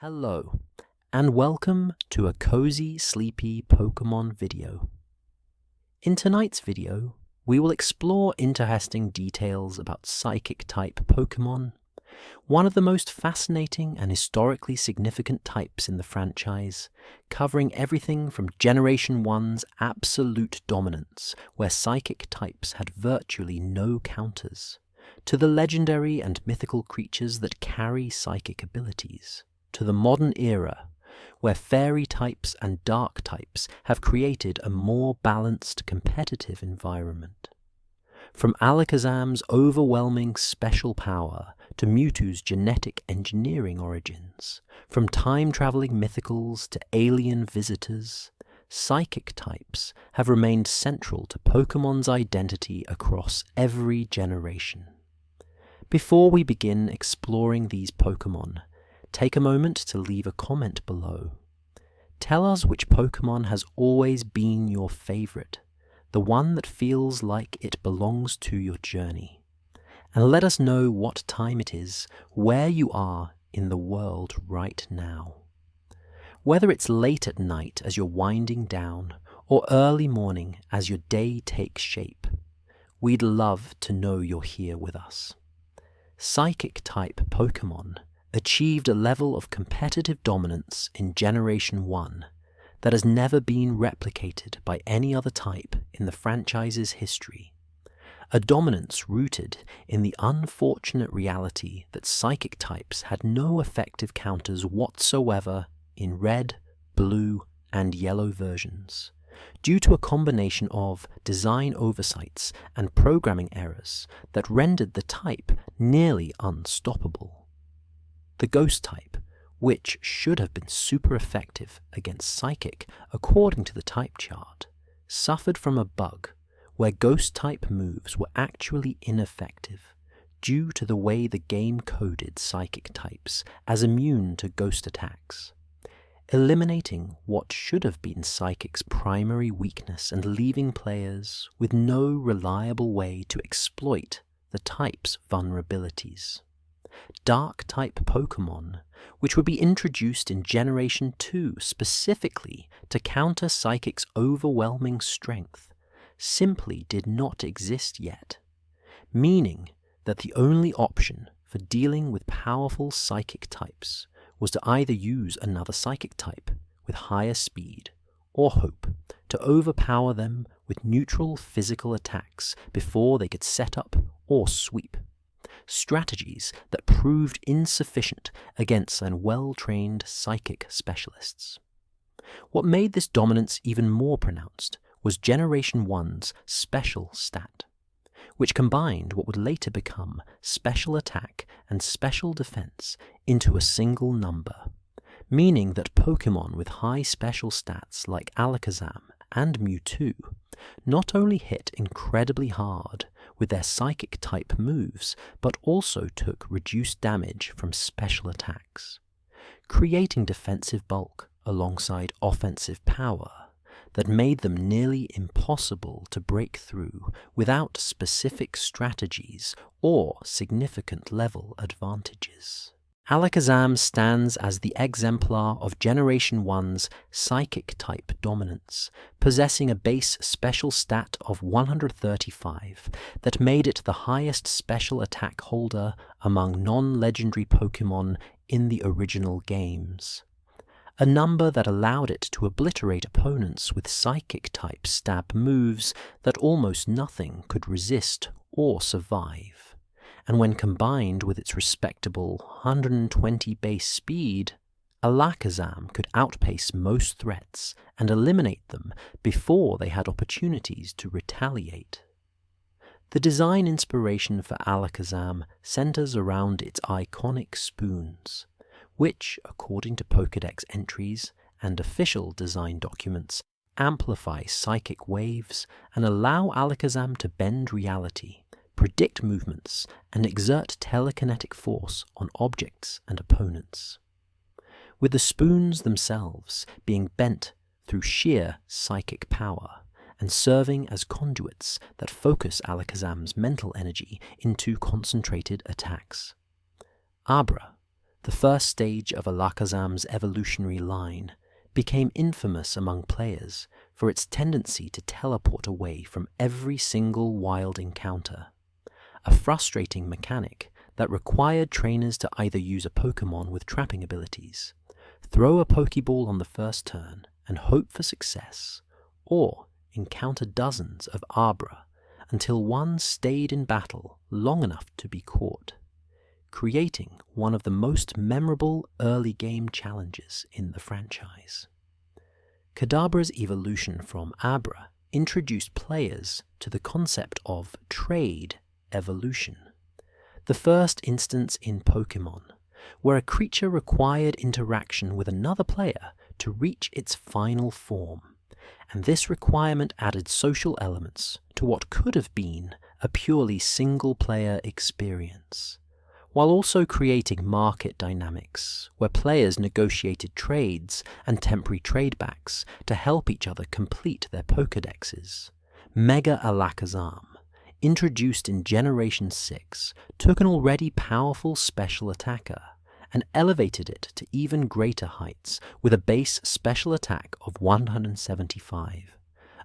Hello, and welcome to a cozy, sleepy Pokemon video. In tonight's video, we will explore interesting details about Psychic-type Pokemon, one of the most fascinating and historically significant types in the franchise, covering everything from Generation 1's absolute dominance, where Psychic types had virtually no counters, to the legendary and mythical creatures that carry Psychic abilities, to the modern era, where Fairy types and Dark types have created a more balanced competitive environment. From Alakazam's overwhelming special power to Mewtwo's genetic engineering origins, from time-traveling mythicals to alien visitors, Psychic types have remained central to Pokemon's identity across every generation. Before we begin exploring these Pokemon, take a moment to leave a comment below. Tell us which Pokemon has always been your favorite, the one that feels like it belongs to your journey. And let us know what time it is, where you are in the world right now. Whether it's late at night as you're winding down, or early morning as your day takes shape, we'd love to know you're here with us. Psychic-type Pokemon achieved a level of competitive dominance in Generation 1 that has never been replicated by any other type in the franchise's history. A dominance rooted in the unfortunate reality that Psychic types had no effective counters whatsoever in Red, Blue, and Yellow versions, due to a combination of design oversights and programming errors that rendered the type nearly unstoppable. The Ghost type, which should have been super effective against Psychic according to the type chart, suffered from a bug where Ghost type moves were actually ineffective due to the way the game coded Psychic types as immune to Ghost attacks, eliminating what should have been Psychic's primary weakness and leaving players with no reliable way to exploit the type's vulnerabilities. Dark-type Pokemon, which would be introduced in Generation 2 specifically to counter Psychic's overwhelming strength, simply did not exist yet, meaning that the only option for dealing with powerful Psychic types was to either use another Psychic type with higher speed, or hope to overpower them with neutral physical attacks before they could set up or sweep. Strategies that proved insufficient against well-trained Psychic specialists. What made this dominance even more pronounced was Generation 1's Special Stat, which combined what would later become Special Attack and Special Defense into a single number, meaning that Pokemon with high special stats like Alakazam and Mewtwo not only hit incredibly hard with their Psychic-type moves, but also took reduced damage from special attacks, creating defensive bulk alongside offensive power that made them nearly impossible to break through without specific strategies or significant level advantages. Alakazam stands as the exemplar of Generation 1's Psychic-type dominance, possessing a base special stat of 135 that made it the highest special attack holder among non-legendary Pokemon in the original games, a number that allowed it to obliterate opponents with Psychic-type stab moves that almost nothing could resist or survive. And when combined with its respectable 120 base speed, Alakazam could outpace most threats and eliminate them before they had opportunities to retaliate. The design inspiration for Alakazam centers around its iconic spoons, which, according to Pokédex entries and official design documents, amplify Psychic waves and allow Alakazam to bend reality, predict movements, and exert telekinetic force on objects and opponents, with the spoons themselves being bent through sheer Psychic power and serving as conduits that focus Alakazam's mental energy into concentrated attacks. Abra, the first stage of Alakazam's evolutionary line, became infamous among players for its tendency to teleport away from every single wild encounter, a frustrating mechanic that required trainers to either use a Pokémon with trapping abilities, throw a Pokéball on the first turn and hope for success, or encounter dozens of Abra until one stayed in battle long enough to be caught, creating one of the most memorable early game challenges in the franchise. Kadabra's evolution from Abra introduced players to the concept of trade evolution, the first instance in Pokémon where a creature required interaction with another player to reach its final form, and this requirement added social elements to what could have been a purely single-player experience, while also creating market dynamics where players negotiated trades and temporary tradebacks to help each other complete their Pokédexes. Mega Alakazam, introduced in Generation 6, took an already powerful special attacker and elevated it to even greater heights with a base special attack of 175,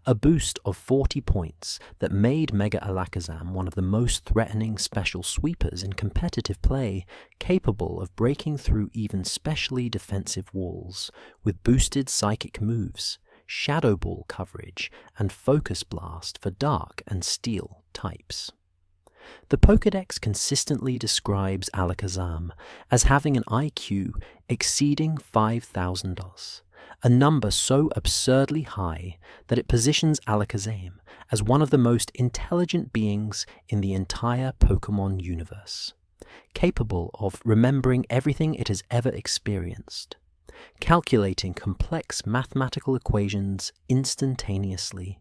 a boost of 40 points that made Mega Alakazam one of the most threatening special sweepers in competitive play, capable of breaking through even specially defensive walls with boosted psychic moves, Shadow Ball coverage, and Focus Blast for Dark and Steel types. The Pokédex consistently describes Alakazam as having an IQ exceeding 5,000 DOS, a number so absurdly high that it positions Alakazam as one of the most intelligent beings in the entire Pokémon universe, capable of remembering everything it has ever experienced, calculating complex mathematical equations instantaneously,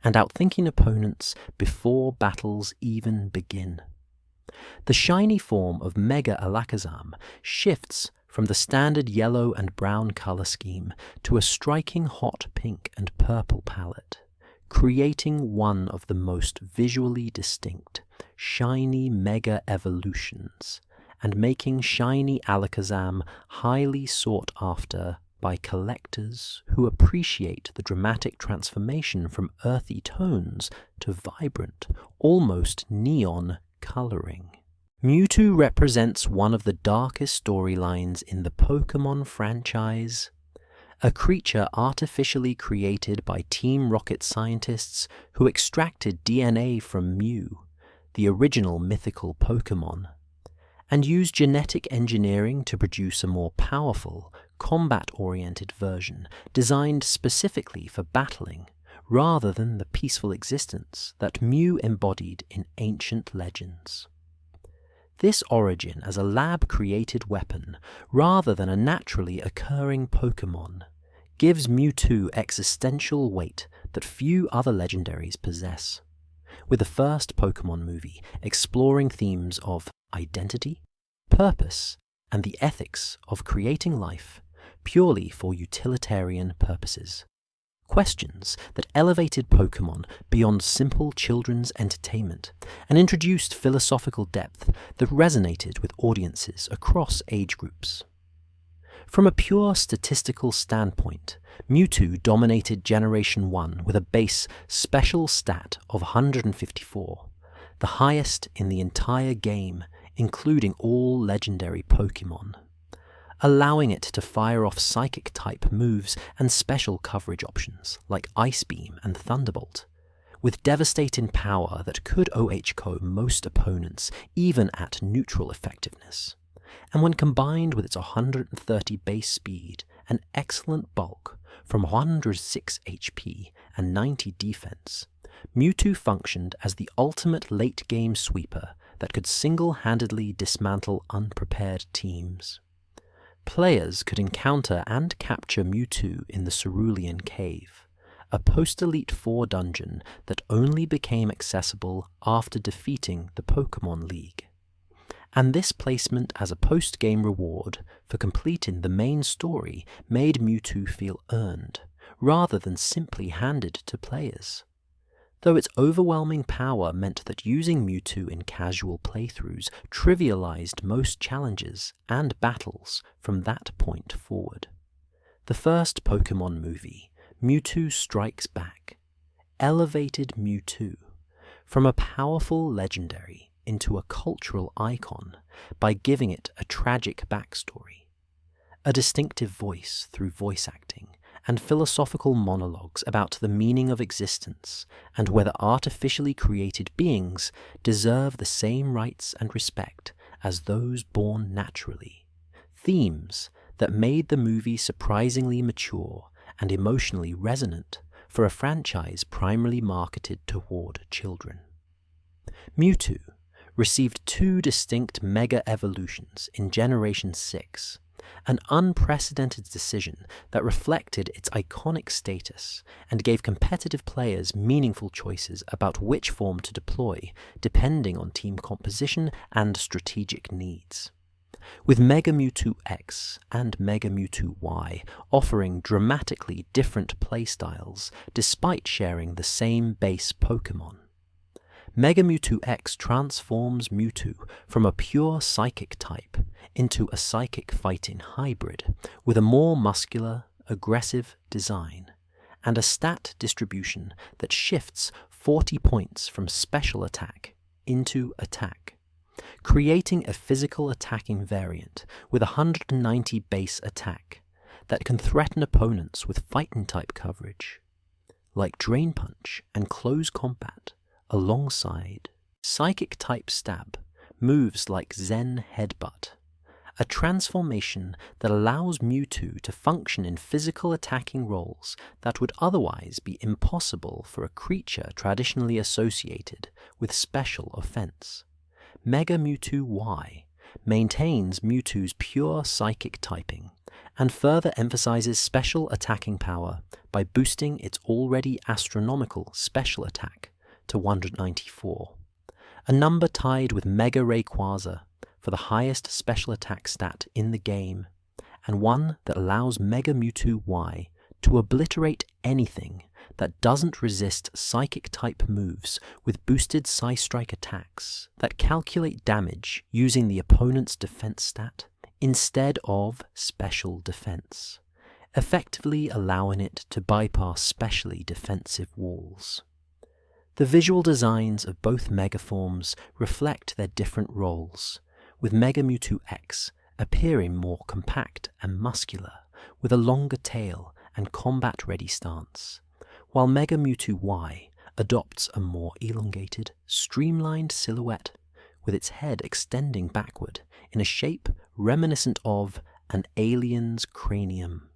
and outthinking opponents before battles even begin. The shiny form of Mega Alakazam shifts from the standard yellow and brown color scheme to a striking hot pink and purple palette, creating one of the most visually distinct, shiny Mega evolutions, and making shiny Alakazam highly sought after by collectors who appreciate the dramatic transformation from earthy tones to vibrant, almost neon coloring. Mewtwo represents one of the darkest storylines in the Pokémon franchise, a creature artificially created by Team Rocket scientists who extracted DNA from Mew, the original mythical Pokémon, and used genetic engineering to produce a more powerful, combat-oriented version designed specifically for battling, rather than the peaceful existence that Mew embodied in ancient legends. This origin as a lab-created weapon, rather than a naturally occurring Pokémon, gives Mewtwo existential weight that few other legendaries possess, with the first Pokémon movie exploring themes of identity, purpose, and the ethics of creating life purely for utilitarian purposes. Questions that elevated Pokémon beyond simple children's entertainment and introduced philosophical depth that resonated with audiences across age groups. From a pure statistical standpoint, Mewtwo dominated Generation 1 with a base special stat of 154, the highest in the entire game, including all legendary Pokémon, allowing it to fire off Psychic-type moves and special coverage options like Ice Beam and Thunderbolt, with devastating power that could OHKO most opponents even at neutral effectiveness. And when combined with its 130 base speed and excellent bulk from 106 HP and 90 defense, Mewtwo functioned as the ultimate late-game sweeper that could single-handedly dismantle unprepared teams. Players could encounter and capture Mewtwo in the Cerulean Cave, a post-Elite Four dungeon that only became accessible after defeating the Pokémon League. And this placement as a post-game reward for completing the main story made Mewtwo feel earned, rather than simply handed to players. though its overwhelming power meant that using Mewtwo in casual playthroughs trivialized most challenges and battles from that point forward. The first Pokémon movie, Mewtwo Strikes Back, elevated Mewtwo from a powerful legendary into a cultural icon by giving it a tragic backstory, a distinctive voice through voice acting, and philosophical monologues about the meaning of existence and whether artificially created beings deserve the same rights and respect as those born naturally, themes that made the movie surprisingly mature and emotionally resonant for a franchise primarily marketed toward children. Mewtwo received 2 distinct Mega Evolutions in Generation 6, an unprecedented decision that reflected its iconic status and gave competitive players meaningful choices about which form to deploy depending on team composition and strategic needs. With Mega Mewtwo X and Mega Mewtwo Y offering dramatically different playstyles despite sharing the same base Pokémon. Mega Mewtwo X transforms Mewtwo from a pure psychic type into a psychic fighting hybrid with a more muscular, aggressive design and a stat distribution that shifts 40 points from special attack into attack, creating a physical attacking variant with 190 base attack that can threaten opponents with fighting type coverage, like Drain Punch and Close Combat, alongside Psychic type Stab, moves like Zen Headbutt, a transformation that allows Mewtwo to function in physical attacking roles that would otherwise be impossible for a creature traditionally associated with special offense. Mega Mewtwo Y maintains Mewtwo's pure psychic typing and further emphasizes special attacking power by boosting its already astronomical special attack to 194, a number tied with Mega Rayquaza for the highest special attack stat in the game, and one that allows Mega Mewtwo Y to obliterate anything that doesn't resist Psychic-type moves with boosted Psystrike attacks that calculate damage using the opponent's defense stat instead of special defense, effectively allowing it to bypass specially defensive walls. The visual designs of both Megaforms reflect their different roles, with Mega Mewtwo X appearing more compact and muscular, with a longer tail and combat-ready stance, while Mega Mewtwo Y adopts a more elongated, streamlined silhouette, with its head extending backward in a shape reminiscent of an alien's cranium,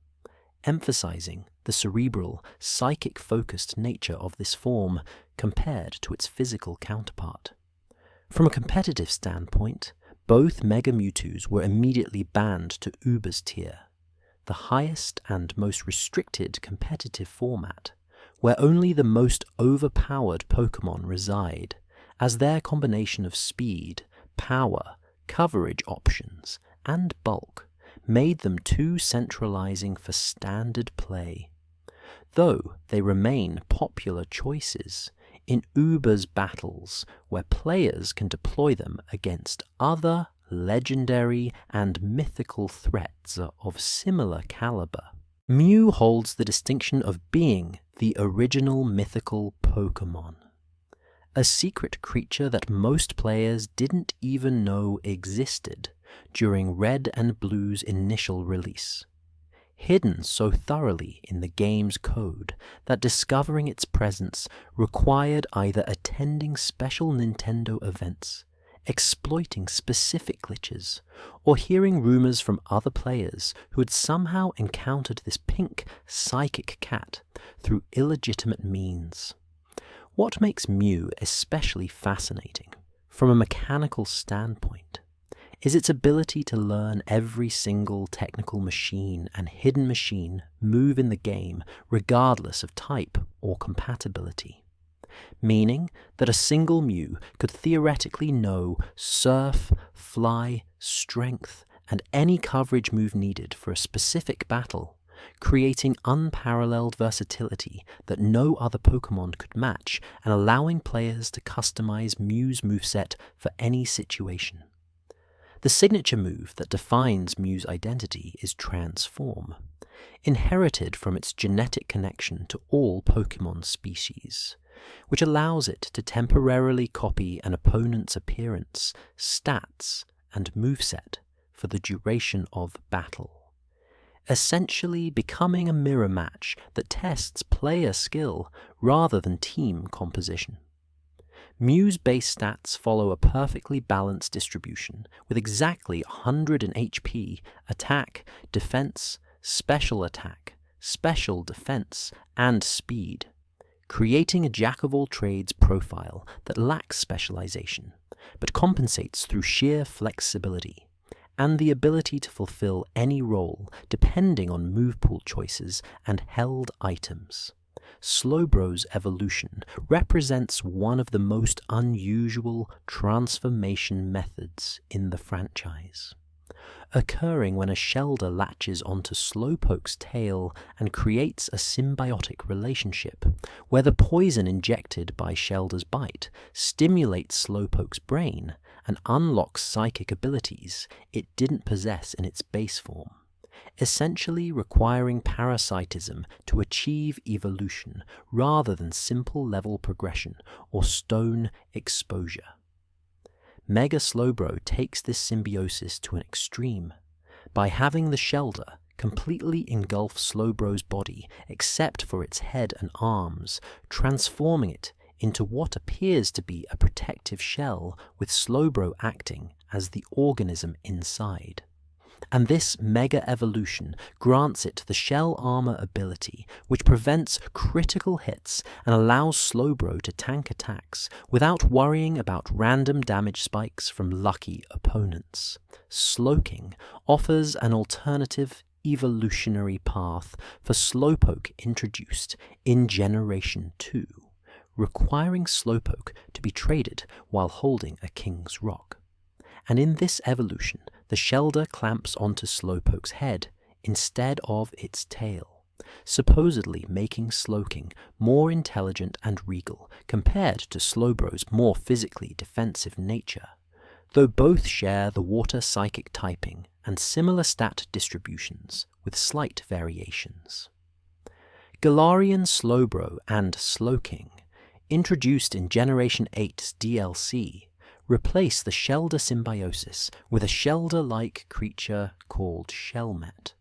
emphasizing the cerebral, psychic-focused nature of this form compared to its physical counterpart. From a competitive standpoint, both Mega Mewtwo's were immediately banned to Uber's tier, the highest and most restricted competitive format, where only the most overpowered Pokémon reside, as their combination of speed, power, coverage options, and bulk made them too centralizing for standard play, though they remain popular choices in Uber's battles where players can deploy them against other legendary and mythical threats of similar caliber. Mew holds the distinction of being the original mythical Pokémon, a secret creature that most players didn't even know existed during Red and Blue's initial release, hidden so thoroughly in the game's code that discovering its presence required either attending special Nintendo events, exploiting specific glitches, or hearing rumors from other players who had somehow encountered this pink psychic cat through illegitimate means. What makes Mew especially fascinating, from a mechanical standpoint, is its ability to learn every single technical machine and hidden machine move in the game regardless of type or compatibility, meaning that a single Mew could theoretically know Surf, Fly, Strength, and any coverage move needed for a specific battle creating unparalleled versatility that no other Pokémon could match and allowing players to customize Mew's moveset for any situation. The signature move that defines Mew's identity is Transform, inherited from its genetic connection to all Pokémon species, which allows it to temporarily copy an opponent's appearance, stats, and moveset for the duration of battle, essentially becoming a mirror match that tests player skill rather than team composition. Mew's base stats follow a perfectly balanced distribution with exactly 100 in HP, attack, defense, special attack, special defense, and speed, creating a jack-of-all-trades profile that lacks specialization, but compensates through sheer flexibility, and the ability to fulfill any role depending on move pool choices and held items. Slowbro's evolution represents one of the most unusual transformation methods in the franchise, occurring when a Shellder latches onto Slowpoke's tail and creates a symbiotic relationship, where the poison injected by Shellder's bite stimulates Slowpoke's brain and unlocks psychic abilities it didn't possess in its base form, essentially requiring parasitism to achieve evolution rather than simple level progression or stone exposure. Mega Slowbro takes this symbiosis to an extreme by having the Shellder completely engulf Slowbro's body except for its head and arms, transforming it into what appears to be a protective shell with Slowbro acting as the organism inside. And this mega evolution grants it the Shell Armor ability, which prevents critical hits and allows Slowbro to tank attacks without worrying about random damage spikes from lucky opponents. Slowking offers an alternative evolutionary path for Slowpoke introduced in Generation 2, requiring Slowpoke to be traded while holding a King's Rock. And in this evolution, the Shellder clamps onto Slowpoke's head instead of its tail, supposedly making Slowking more intelligent and regal compared to Slowbro's more physically defensive nature, though both share the water psychic typing and similar stat distributions with slight variations. Galarian Slowbro and Slowking, introduced in Generation 8's DLC, replace the Shellder symbiosis with a Shellder-like creature called Shelmet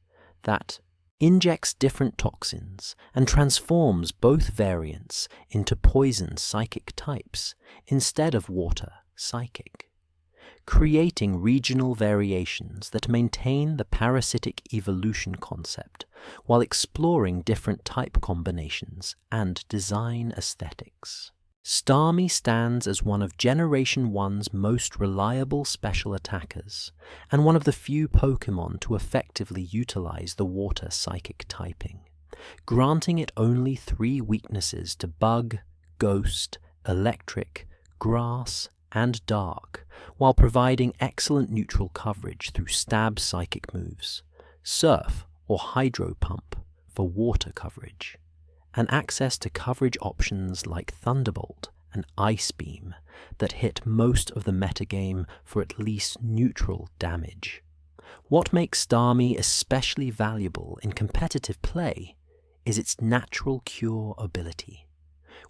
that injects different toxins and transforms both variants into poison psychic types instead of water psychic, creating regional variations that maintain the parasitic evolution concept while exploring different type combinations and design aesthetics. Starmie stands as one of Generation 1's most reliable special attackers, and one of the few Pokémon to effectively utilize the water psychic typing, granting it only 3 weaknesses to Bug, Ghost, Electric, Grass, and Dark, while providing excellent neutral coverage through stab psychic moves, Surf or Hydro Pump for water coverage, and access to coverage options like Thunderbolt and Ice Beam that hit most of the metagame for at least neutral damage. What makes Starmie especially valuable in competitive play is its Natural Cure ability,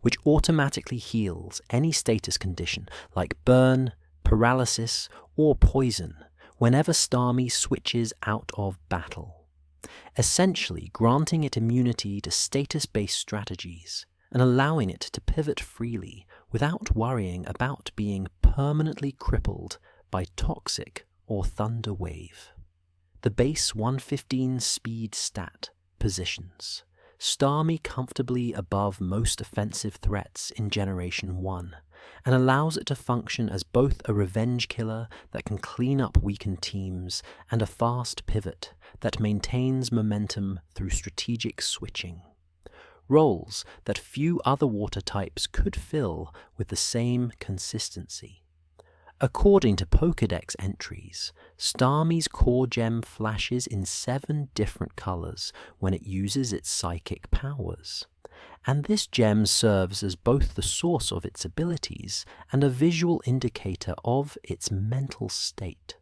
which automatically heals any status condition like burn, paralysis, or poison whenever Starmie switches out of battle, essentially granting it immunity to status-based strategies and allowing it to pivot freely without worrying about being permanently crippled by Toxic or Thunder Wave. The base 115 speed stat positions Starmie comfortably above most offensive threats in Generation 1, and allows it to function as both a revenge killer that can clean up weakened teams and a fast pivot that maintains momentum through strategic switching, roles that few other water types could fill with the same consistency. According to Pokédex entries, Starmie's core gem flashes in 7 different colors when it uses its psychic powers, and this gem serves as both the source of its abilities and a visual indicator of its mental state,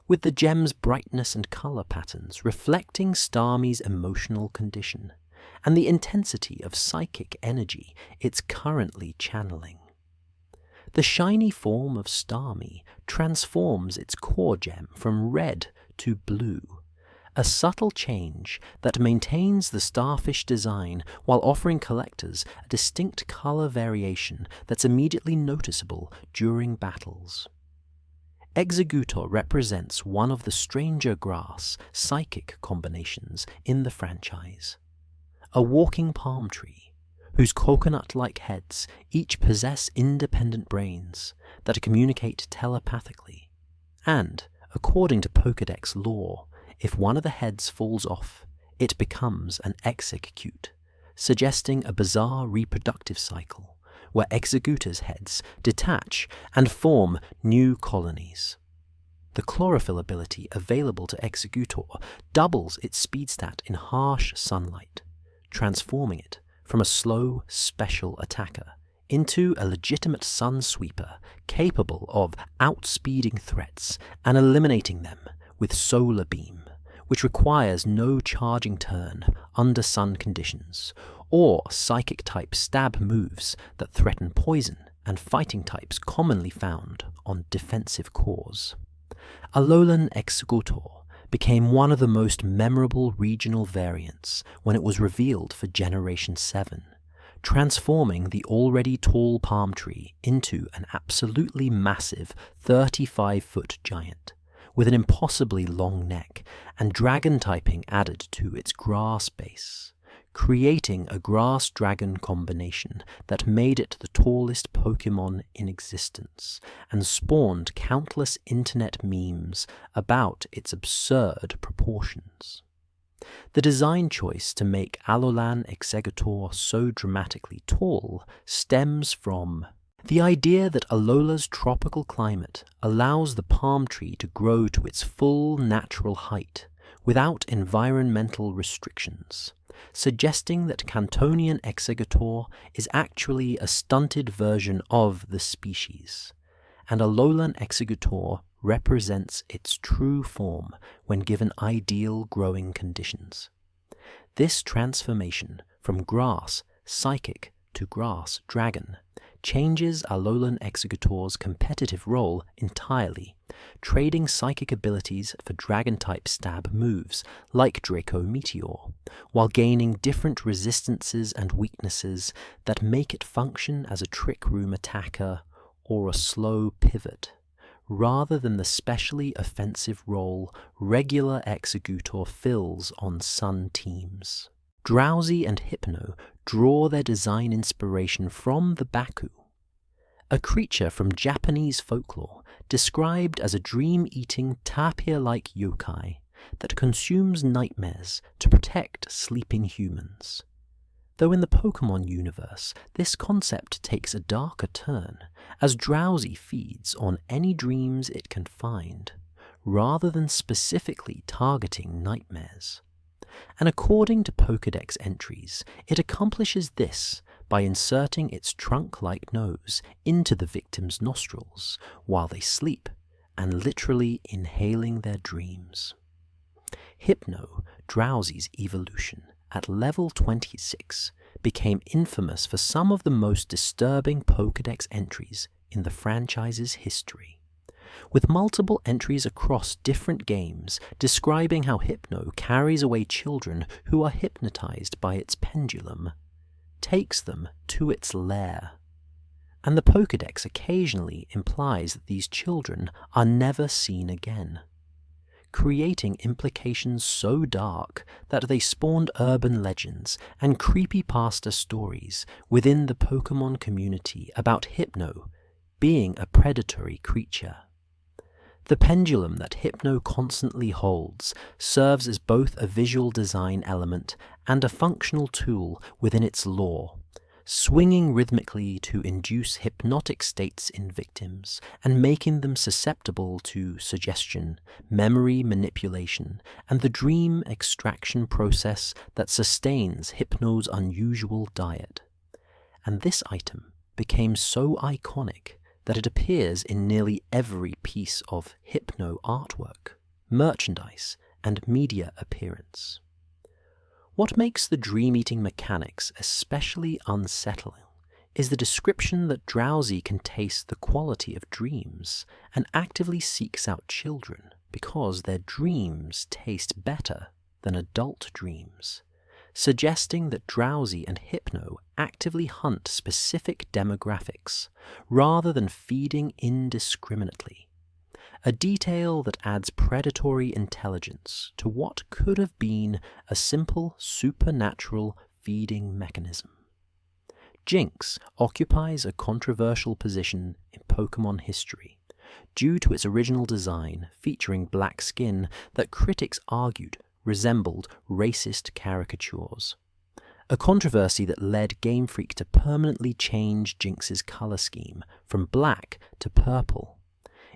with the gem's brightness and color patterns reflecting Starmie's emotional condition and the intensity of psychic energy it's currently channeling. The shiny form of Starmie transforms its core gem from red to blue, a subtle change that maintains the starfish design while offering collectors a distinct color variation that's immediately noticeable during battles. Exeggutor represents one of the stranger grass psychic combinations in the franchise. A walking palm tree, whose coconut-like heads each possess independent brains that communicate telepathically, and, according to Pokédex lore, if one of the heads falls off, it becomes an Exeggcute, suggesting a bizarre reproductive cycle where Exeggutor's heads detach and form new colonies. The chlorophyll ability available to Exeggutor doubles its speed stat in harsh sunlight, transforming it from a slow, special attacker into a legitimate sun sweeper capable of outspeeding threats and eliminating them with solar beam, which requires no charging turn under sun conditions, or psychic-type stab moves that threaten poison and fighting types commonly found on defensive cores. Alolan Exeggutor became one of the most memorable regional variants when it was revealed for Generation 7, transforming the already tall palm tree into an absolutely massive 35-foot giant, with an impossibly long neck and dragon typing added to its grass base, creating a grass-dragon combination that made it the tallest Pokémon in existence and spawned countless internet memes about its absurd proportions. The design choice to make Alolan Exeggutor so dramatically tall stems from the idea that Alola's tropical climate allows the palm tree to grow to its full natural height without environmental restrictions, suggesting that Cantonian Exeggutor is actually a stunted version of the species, and Alolan Exeggutor represents its true form when given ideal growing conditions. This transformation from grass psychic to grass dragon changes Alolan Exeggutor's competitive role entirely, trading psychic abilities for dragon-type stab moves like Draco Meteor, while gaining different resistances and weaknesses that make it function as a Trick Room attacker or a slow pivot, rather than the specially offensive role regular Exeggutor fills on Sun teams. Drowsy and Hypno draw their design inspiration from the Baku, a creature from Japanese folklore described as a dream-eating tapir-like yokai that consumes nightmares to protect sleeping humans. Though in the Pokémon universe, this concept takes a darker turn, as Drowsy feeds on any dreams it can find, rather than specifically targeting nightmares. And according to Pokédex entries, it accomplishes this by inserting its trunk-like nose into the victim's nostrils while they sleep and literally inhaling their dreams. Hypno, Drowsy's evolution, at level 26, became infamous for some of the most disturbing Pokédex entries in the franchise's history, with multiple entries across different games describing how Hypno carries away children who are hypnotized by its pendulum, takes them to its lair, and the Pokédex occasionally implies that these children are never seen again, creating implications so dark that they spawned urban legends and creepypasta stories within the Pokémon community about Hypno being a predatory creature. The pendulum that Hypno constantly holds serves as both a visual design element and a functional tool within its lore, swinging rhythmically to induce hypnotic states in victims and making them susceptible to suggestion, memory manipulation, and the dream extraction process that sustains Hypno's unusual diet. And this item became so iconic that it appears in nearly every piece of Hypno artwork, merchandise, and media appearance. What makes the dream-eating mechanics especially unsettling is the description that Drowsy can taste the quality of dreams and actively seeks out children because their dreams taste better than adult dreams, suggesting that Drowsy and Hypno actively hunt specific demographics rather than feeding indiscriminately. A detail that adds predatory intelligence to what could have been a simple supernatural feeding mechanism. Jynx occupies a controversial position in Pokémon history due to its original design featuring black skin that critics argued resembled racist caricatures. A controversy that led Game Freak to permanently change Jynx's color scheme from black to purple.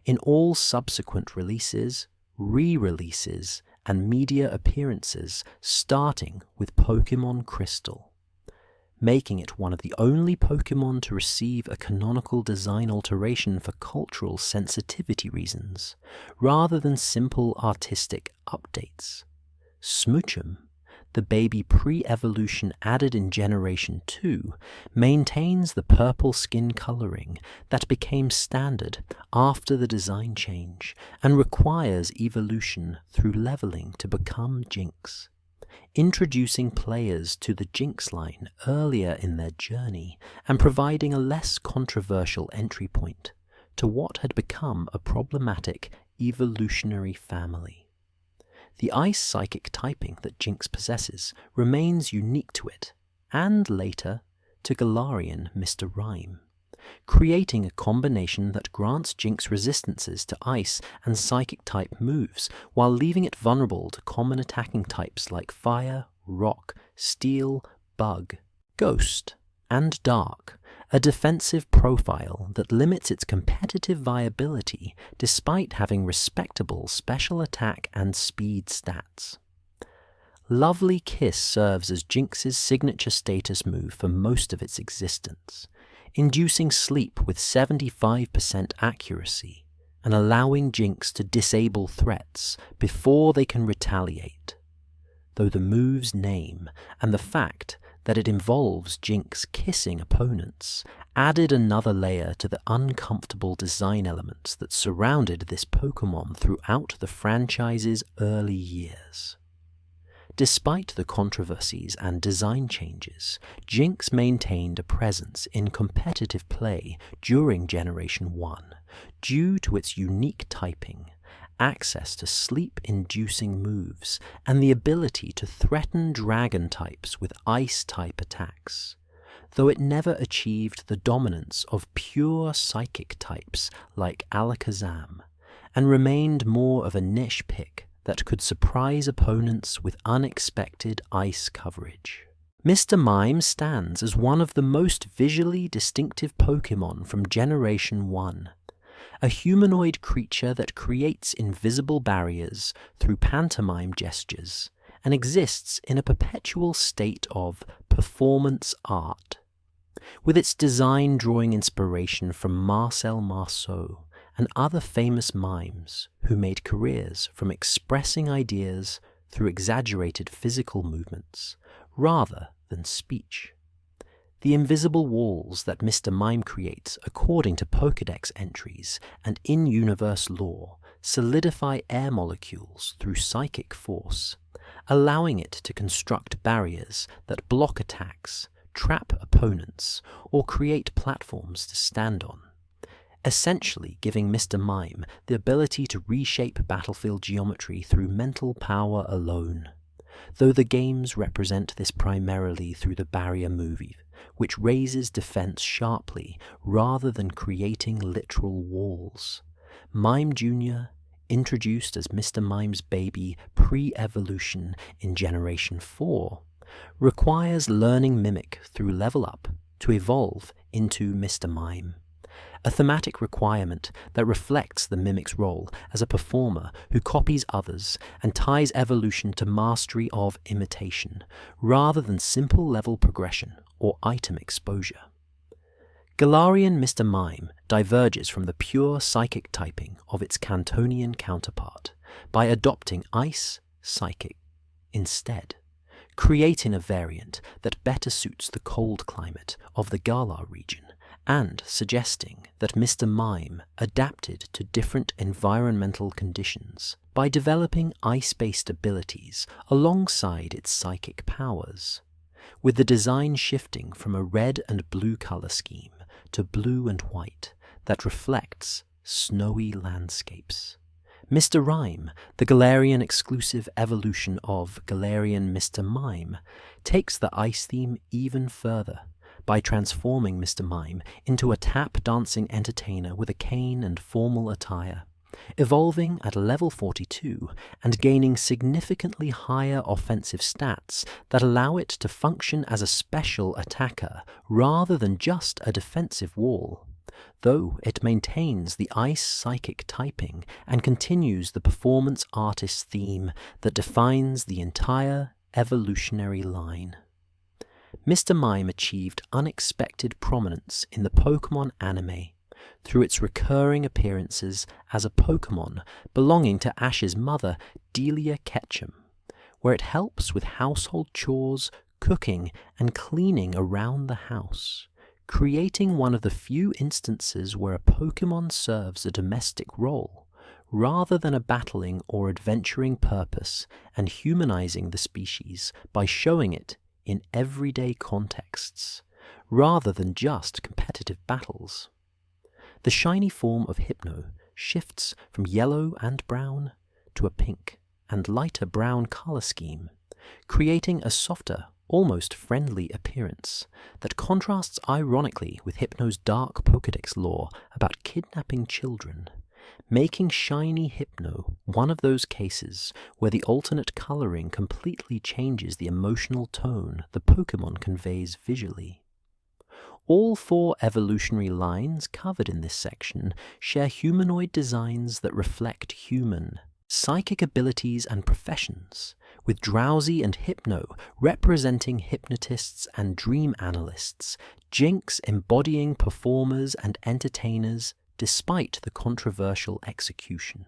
In all subsequent releases, re-releases, and media appearances starting with Pokémon Crystal, making it one of the only Pokémon to receive a canonical design alteration for cultural sensitivity reasons, rather than simple artistic updates. Smoochum, the baby pre-evolution added in Generation 2, maintains the purple skin coloring that became standard after the design change and requires evolution through leveling to become Jynx, introducing players to the Jynx line earlier in their journey and providing a less controversial entry point to what had become a problematic evolutionary family. The ice psychic typing that Jynx possesses remains unique to it, and later to Galarian Mr. Rime, creating a combination that grants Jynx resistances to ice and psychic type moves while leaving it vulnerable to common attacking types like fire, rock, steel, bug, ghost, and dark, a defensive profile that limits its competitive viability despite having respectable special attack and speed stats. Lovely Kiss serves as Jynx's signature status move for most of its existence, inducing sleep with 75% accuracy and allowing Jynx to disable threats before they can retaliate, though the move's name and the fact that it involves Jynx kissing opponents added another layer to the uncomfortable design elements that surrounded this Pokémon throughout the franchise's early years. Despite the controversies and design changes, Jynx maintained a presence in competitive play during Generation 1 due to its unique typing, access to sleep-inducing moves, and the ability to threaten dragon types with ice-type attacks, though it never achieved the dominance of pure psychic types like Alakazam, and remained more of a niche pick that could surprise opponents with unexpected ice coverage. Mr. Mime stands as one of the most visually distinctive Pokémon from Generation 1, a humanoid creature that creates invisible barriers through pantomime gestures and exists in a perpetual state of performance art, with its design drawing inspiration from Marcel Marceau and other famous mimes who made careers from expressing ideas through exaggerated physical movements rather than speech. The invisible walls that Mr. Mime creates according to Pokédex entries and in-universe lore solidify air molecules through psychic force, allowing it to construct barriers that block attacks, trap opponents, or create platforms to stand on, essentially giving Mr. Mime the ability to reshape battlefield geometry through mental power alone, though the games represent this primarily through the barrier move, which raises defense sharply rather than creating literal walls. Mime Jr., introduced as Mr. Mime's baby pre-evolution in Generation 4, requires learning Mimic through level up to evolve into Mr. Mime, a thematic requirement that reflects the mimic's role as a performer who copies others and ties evolution to mastery of imitation, rather than simple level progression or item exposure. Galarian Mr. Mime diverges from the pure psychic typing of its Cantonian counterpart by adopting Ice Psychic instead, creating a variant that better suits the cold climate of the Galar region and suggesting that Mr. Mime adapted to different environmental conditions by developing ice-based abilities alongside its psychic powers, with the design shifting from a red and blue colour scheme to blue and white that reflects snowy landscapes. Mr. Rime, the Galarian exclusive evolution of Galarian Mr. Mime, takes the ice theme even further by transforming Mr. Mime into a tap-dancing entertainer with a cane and formal attire, evolving at level 42 and gaining significantly higher offensive stats that allow it to function as a special attacker rather than just a defensive wall, though it maintains the ice psychic typing and continues the performance artist theme that defines the entire evolutionary line. Mr. Mime achieved unexpected prominence in the Pokémon anime through its recurring appearances as a Pokémon belonging to Ash's mother, Delia Ketchum, where it helps with household chores, cooking, and cleaning around the house, creating one of the few instances where a Pokémon serves a domestic role, rather than a battling or adventuring purpose, and humanizing the species by showing it in everyday contexts, rather than just competitive battles. The shiny form of Hypno shifts from yellow and brown to a pink and lighter brown color scheme, creating a softer, almost friendly appearance that contrasts ironically with Hypno's dark Pokédex lore about kidnapping children, making shiny Hypno one of those cases where the alternate coloring completely changes the emotional tone the Pokémon conveys visually. All four evolutionary lines covered in this section share humanoid designs that reflect human, psychic abilities and professions, with Drowsy and Hypno representing hypnotists and dream analysts, Jinx embodying performers and entertainers despite the controversial execution,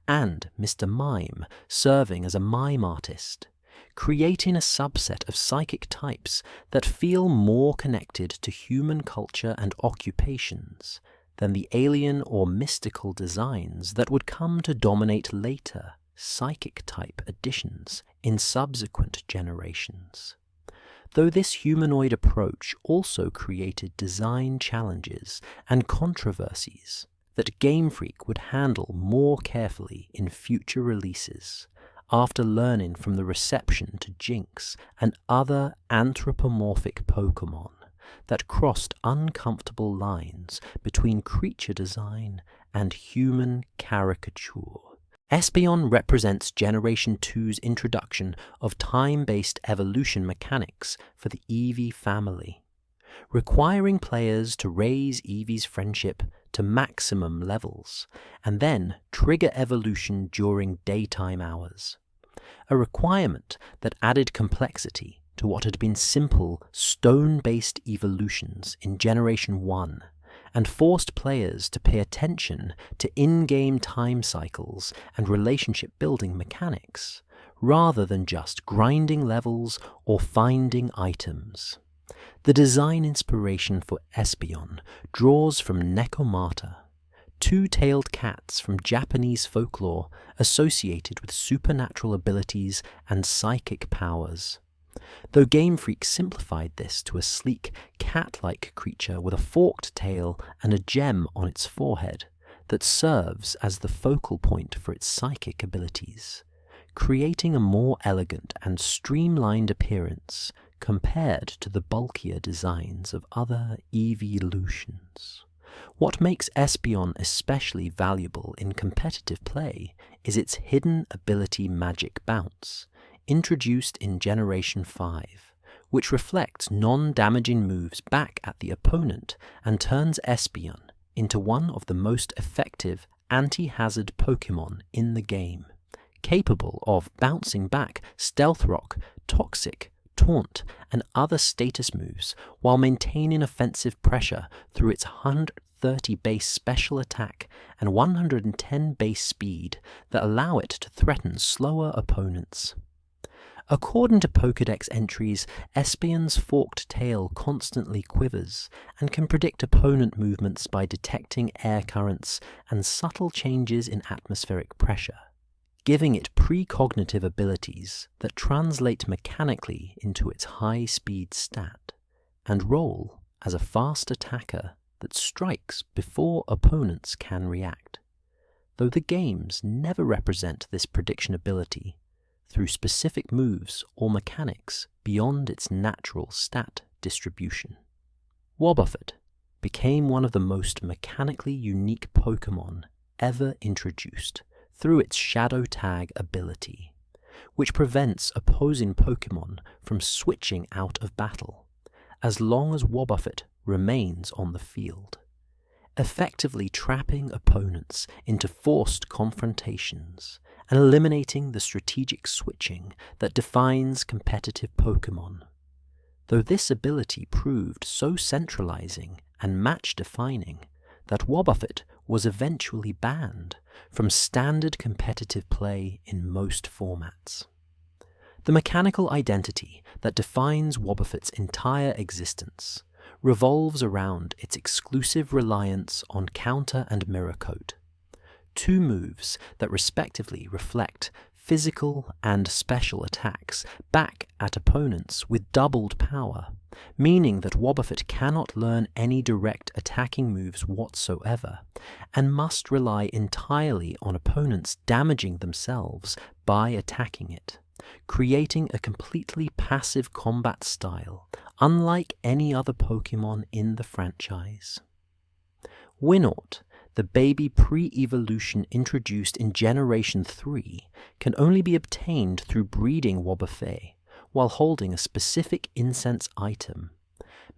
and Mr. Mime serving as a mime artist, creating a subset of psychic types that feel more connected to human culture and occupations than the alien or mystical designs that would come to dominate later psychic type additions in subsequent generations. Though this humanoid approach also created design challenges and controversies that Game Freak would handle more carefully in future releases, after learning from the reception to Jinx and other anthropomorphic Pokémon that crossed uncomfortable lines between creature design and human caricature. Espeon represents Generation 2's introduction of time-based evolution mechanics for the Eevee family, requiring players to raise Eevee's friendship to maximum levels, and then trigger evolution during daytime hours, a requirement that added complexity to what had been simple stone-based evolutions in Generation 1, and forced players to pay attention to in-game time cycles and relationship-building mechanics, rather than just grinding levels or finding items. The design inspiration for Espeon draws from Nekomata, two-tailed cats from Japanese folklore associated with supernatural abilities and psychic powers, though Game Freak simplified this to a sleek, cat-like creature with a forked tail and a gem on its forehead that serves as the focal point for its psychic abilities, creating a more elegant and streamlined appearance compared to the bulkier designs of other evolutions. What makes Espeon especially valuable in competitive play is its hidden ability Magic Bounce, introduced in Generation 5, which reflects non-damaging moves back at the opponent and turns Espeon into one of the most effective anti-hazard Pokemon in the game, capable of bouncing back Stealth Rock, Toxic, Taunt, and other status moves while maintaining offensive pressure through its 130 base special attack and 110 base speed that allow it to threaten slower opponents. According to Pokédex entries, Espeon's forked tail constantly quivers and can predict opponent movements by detecting air currents and subtle changes in atmospheric pressure, giving it precognitive abilities that translate mechanically into its high-speed stat, and role as a fast attacker that strikes before opponents can react, though the games never represent this prediction ability through specific moves or mechanics beyond its natural stat distribution. Wobbuffet became one of the most mechanically unique Pokemon ever introduced through its Shadow Tag ability, which prevents opposing Pokemon from switching out of battle as long as Wobbuffet remains on the field, effectively trapping opponents into forced confrontations and eliminating the strategic switching that defines competitive Pokemon. Though this ability proved so centralizing and match-defining that Wobbuffet was eventually banned from standard competitive play in most formats. The mechanical identity that defines Wobbuffet's entire existence revolves around its exclusive reliance on Counter and Mirror Coat, two moves that respectively reflect physical and special attacks back at opponents with doubled power, meaning that Wobbuffet cannot learn any direct attacking moves whatsoever, and must rely entirely on opponents damaging themselves by attacking it, creating a completely passive combat style, unlike any other Pokemon in the franchise. Winort, the baby pre-evolution introduced in Generation 3, can only be obtained through breeding Wobbuffet while holding a specific incense item,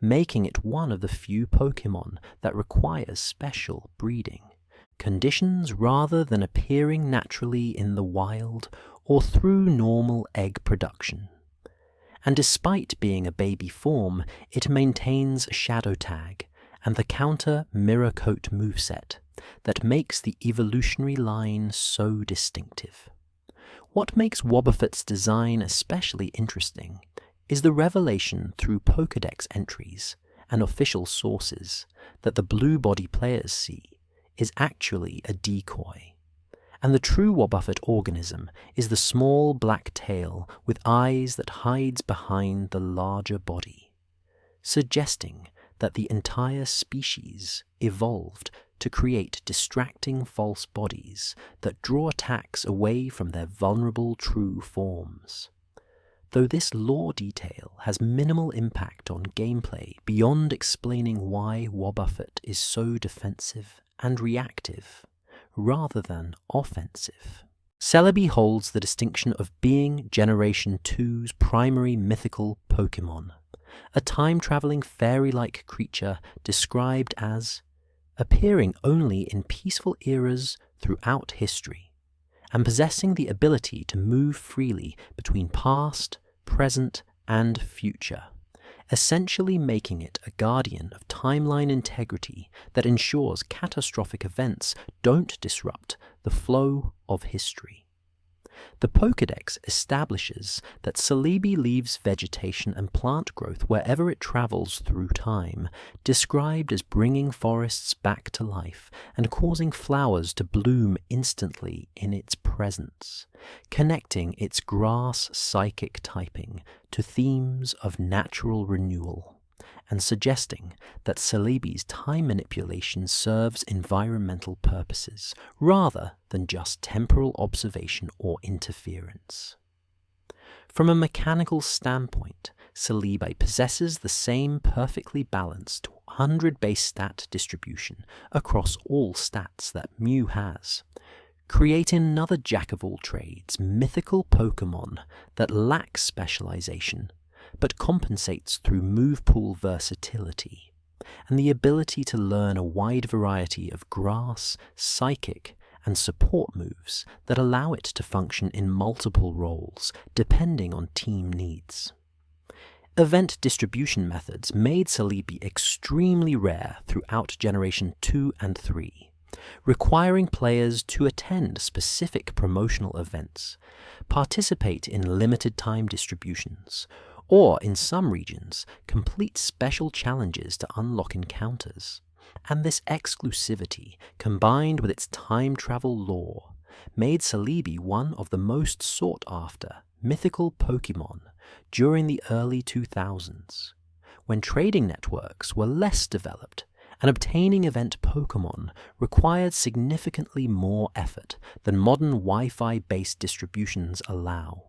making it one of the few Pokemon that requires special breeding conditions rather than appearing naturally in the wild or through normal egg production. And despite being a baby form, it maintains Shadow Tag and the Counter Mirror Coat moveset that makes the evolutionary line so distinctive. What makes Wobbuffet's design especially interesting is the revelation through Pokédex entries and official sources that the blue body players see is actually a decoy, and the true Wobbuffet organism is the small black tail with eyes that hides behind the larger body, suggesting that the entire species evolved to create distracting false bodies that draw attacks away from their vulnerable true forms. Though this lore detail has minimal impact on gameplay beyond explaining why Wobbuffet is so defensive and reactive, rather than offensive. Celebi holds the distinction of being Generation 2's primary mythical Pokemon, a time-traveling fairy-like creature described as appearing only in peaceful eras throughout history, and possessing the ability to move freely between past, present, and future, essentially making it a guardian of timeline integrity that ensures catastrophic events don't disrupt the flow of history. The Pokédex establishes that Celebi leaves vegetation and plant growth wherever it travels through time, described as bringing forests back to life and causing flowers to bloom instantly in its presence, connecting its grass psychic typing to themes of natural renewal, and suggesting that Celebi's time manipulation serves environmental purposes rather than just temporal observation or interference. From a mechanical standpoint, Celebi possesses the same perfectly balanced 100 base stat distribution across all stats that Mew has, creating another jack-of-all-trades mythical Pokemon that lacks specialization, but compensates through move pool versatility and the ability to learn a wide variety of grass, psychic, and support moves that allow it to function in multiple roles depending on team needs. Event distribution methods made Celebi extremely rare throughout Generation 2 and 3, requiring players to attend specific promotional events, participate in limited time distributions, or in some regions, complete special challenges to unlock encounters. And this exclusivity, combined with its time travel lore, made Celebi one of the most sought-after mythical Pokémon during the early 2000s, when trading networks were less developed and obtaining event Pokémon required significantly more effort than modern Wi-Fi-based distributions allow.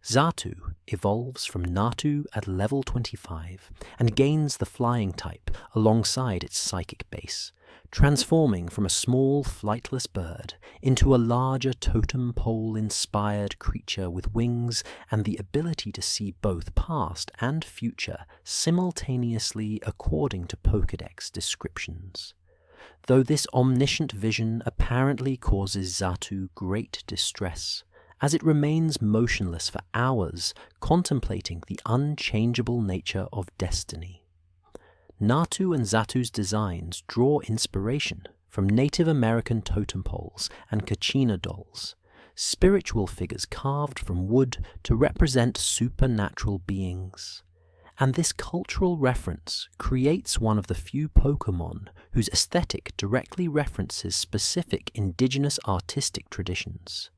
Xatu evolves from Natu at level 25 and gains the flying type alongside its psychic base, transforming from a small flightless bird into a larger totem pole-inspired creature with wings and the ability to see both past and future simultaneously according to Pokédex descriptions. Though this omniscient vision apparently causes Xatu great distress, as it remains motionless for hours contemplating the unchangeable nature of destiny. Natu and Xatu's designs draw inspiration from Native American totem poles and Kachina dolls, spiritual figures carved from wood to represent supernatural beings. And this cultural reference creates one of the few Pokémon whose aesthetic directly references specific indigenous artistic traditions,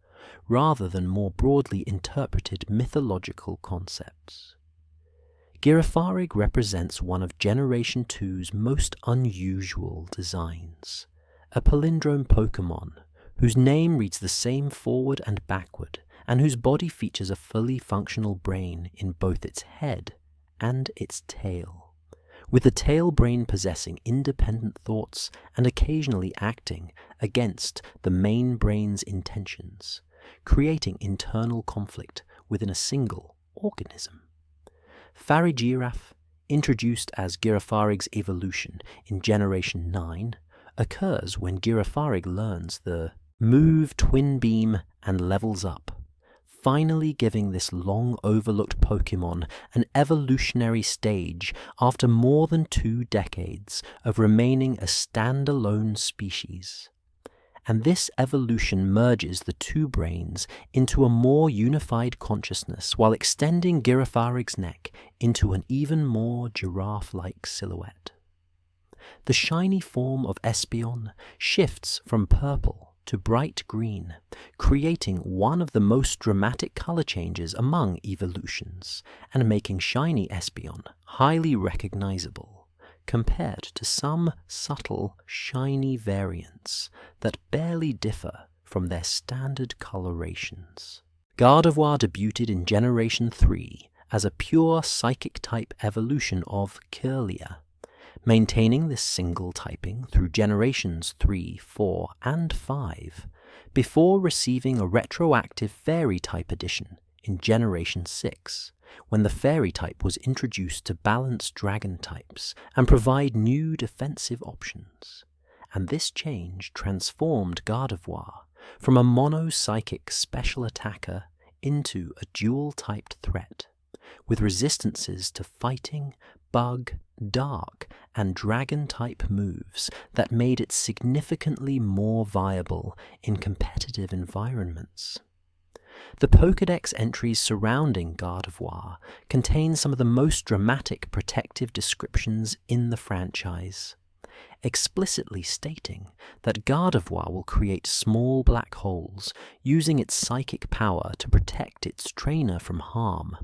rather than more broadly interpreted mythological concepts. Girafarig represents one of Generation 2's most unusual designs, a palindrome Pokémon whose name reads the same forward and backward, and whose body features a fully functional brain in both its head and its tail, with the tail brain possessing independent thoughts and occasionally acting against the main brain's intentions, creating internal conflict within a single organism. Farigiraf, introduced as Girafarig's evolution in Generation 9, occurs when Girafarig learns the Move Twin Beam and levels up, finally giving this long-overlooked Pokémon an evolutionary stage after more than 2 decades of remaining a standalone species. And this evolution merges the two brains into a more unified consciousness while extending Girafarig's neck into an even more giraffe-like silhouette. The shiny form of Espeon shifts from purple to bright green, creating one of the most dramatic color changes among evolutions, and making shiny Espeon highly recognizable, compared to some subtle, shiny variants that barely differ from their standard colorations. Gardevoir debuted in Generation 3 as a pure psychic-type evolution of Kirlia, maintaining this single typing through Generations 3, 4, and 5, before receiving a retroactive Fairy-type addition in Generation 6, when the Fairy type was introduced to balance Dragon types and provide new defensive options. And this change transformed Gardevoir from a mono-psychic special attacker into a dual-typed threat, with resistances to fighting, bug, dark, and dragon-type moves that made it significantly more viable in competitive environments. The Pokédex entries surrounding Gardevoir contain some of the most dramatic protective descriptions in the franchise, explicitly stating that Gardevoir will create small black holes using its psychic power to protect its trainer from harm,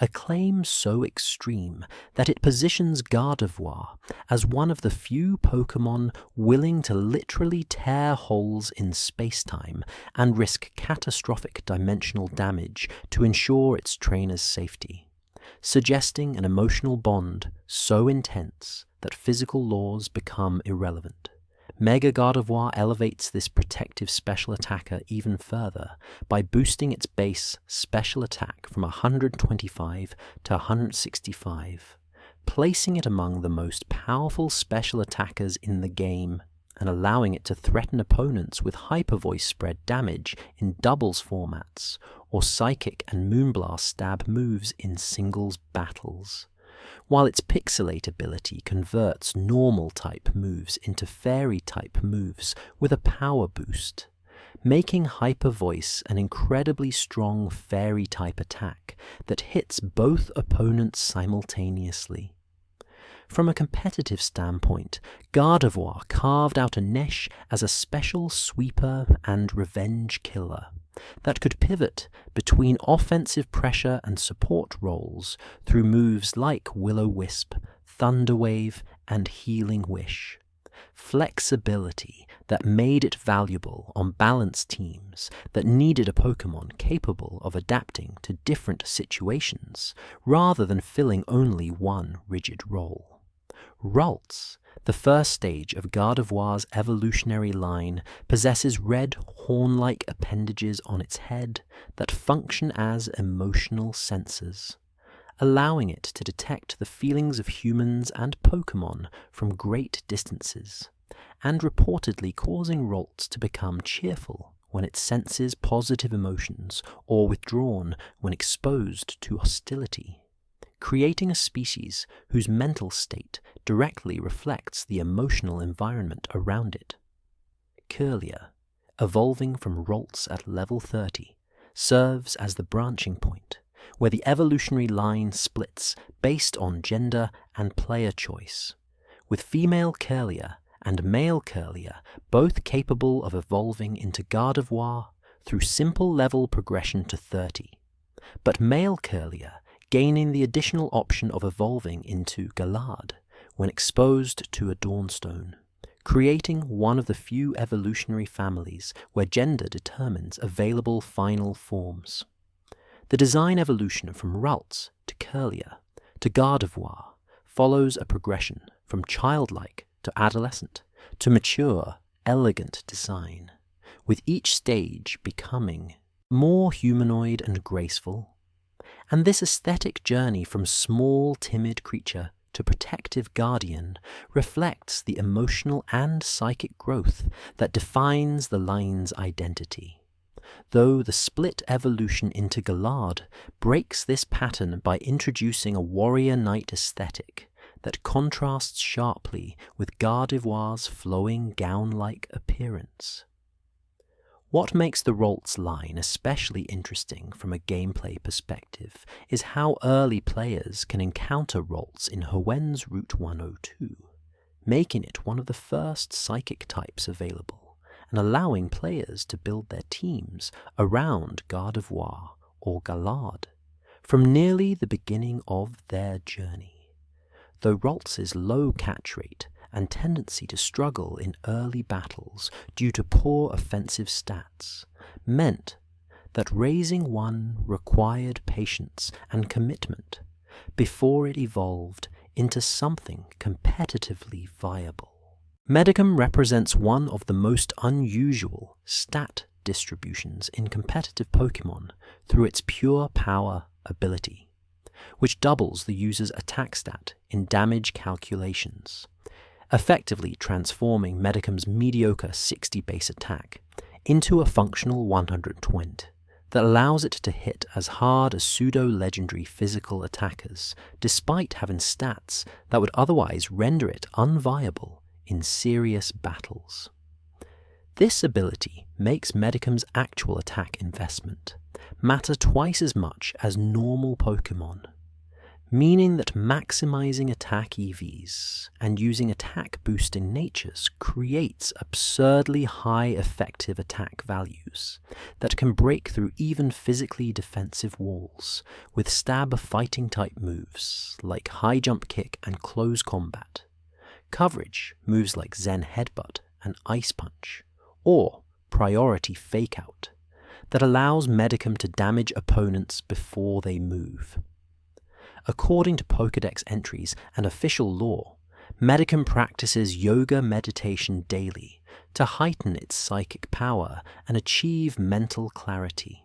a claim so extreme that it positions Gardevoir as one of the few Pokémon willing to literally tear holes in space-time and risk catastrophic dimensional damage to ensure its trainer's safety, suggesting an emotional bond so intense that physical laws become irrelevant, Mega Gardevoir elevates this protective special attacker even further by boosting its base special attack from 125 to 165, placing it among the most powerful special attackers in the game and allowing it to threaten opponents with Hyper Voice spread damage in doubles formats or Psychic and Moonblast stab moves in singles battles, while its Pixelate ability converts normal-type moves into Fairy-type moves with a power boost, making Hyper Voice an incredibly strong Fairy-type attack that hits both opponents simultaneously. From a competitive standpoint, Gardevoir carved out a niche as a special sweeper and revenge killer that could pivot between offensive pressure and support roles through moves like Will-O-Wisp, Thunderwave, and Healing Wish. Flexibility that made it valuable on balanced teams that needed a Pokémon capable of adapting to different situations rather than filling only one rigid role. Ralts, the first stage of Gardevoir's evolutionary line, possesses red horn-like appendages on its head that function as emotional sensors, allowing it to detect the feelings of humans and Pokémon from great distances, and reportedly causing Ralts to become cheerful when it senses positive emotions or withdrawn when exposed to hostility, creating a species whose mental state directly reflects the emotional environment around it. Kirlia, evolving from Ralts at level 30, serves as the branching point, where the evolutionary line splits based on gender and player choice, with female Kirlia and male Kirlia both capable of evolving into Gardevoir through simple level progression to 30, but male Kirlia gaining the additional option of evolving into Galad when exposed to a Dawnstone, creating one of the few evolutionary families where gender determines available final forms. The design evolution from Ralts to Kirlia to Gardevoir follows a progression from childlike to adolescent to mature, elegant design, with each stage becoming more humanoid and graceful. And this aesthetic journey from small, timid creature to protective guardian reflects the emotional and psychic growth that defines the line's identity, though the split evolution into Galad breaks this pattern by introducing a warrior knight aesthetic that contrasts sharply with Gardevoir's flowing gown-like appearance. What makes the Ralts line especially interesting from a gameplay perspective is how early players can encounter Ralts in Hoenn's Route 102, making it one of the first psychic types available, and allowing players to build their teams around Gardevoir or Galad from nearly the beginning of their journey. Though Ralts' low catch rate and tendency to struggle in early battles due to poor offensive stats meant that raising one required patience and commitment before it evolved into something competitively viable. Medicam represents one of the most unusual stat distributions in competitive Pokémon through its pure power ability, which doubles the user's attack stat in damage calculations, effectively transforming Medicam's mediocre 60 base attack into a functional 120 that allows it to hit as hard as pseudo-legendary physical attackers, despite having stats that would otherwise render it unviable in serious battles. This ability makes Medicam's actual attack investment matter twice as much as normal Pokémon, meaning that maximizing attack EVs and using attack boosting natures creates absurdly high effective attack values that can break through even physically defensive walls with stab fighting type moves like high jump kick and close combat, coverage moves like Zen Headbutt and Ice Punch, or priority fake out that allows Medicam to damage opponents before they move. According to Pokédex entries and official lore, Medicum practices yoga meditation daily to heighten its psychic power and achieve mental clarity.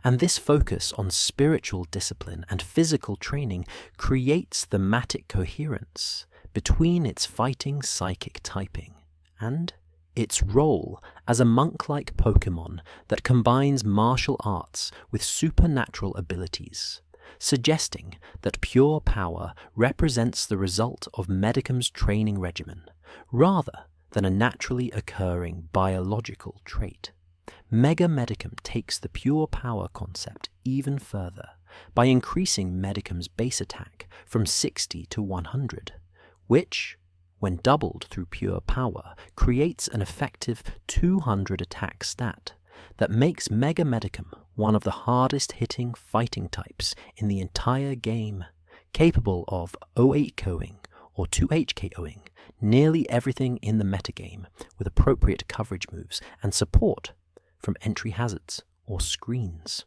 And this focus on spiritual discipline and physical training creates thematic coherence between its fighting psychic typing and its role as a monk-like Pokemon that combines martial arts with supernatural abilities, suggesting that pure power represents the result of Medicum's training regimen, rather than a naturally occurring biological trait. Mega Medicum takes the pure power concept even further by increasing Medicum's base attack from 60 to 100, which, when doubled through pure power, creates an effective 200 attack stat that makes Mega Medicum one of the hardest hitting fighting types in the entire game, capable of 0-8-KOing or 2-HKOing nearly everything in the metagame with appropriate coverage moves and support from entry hazards or screens.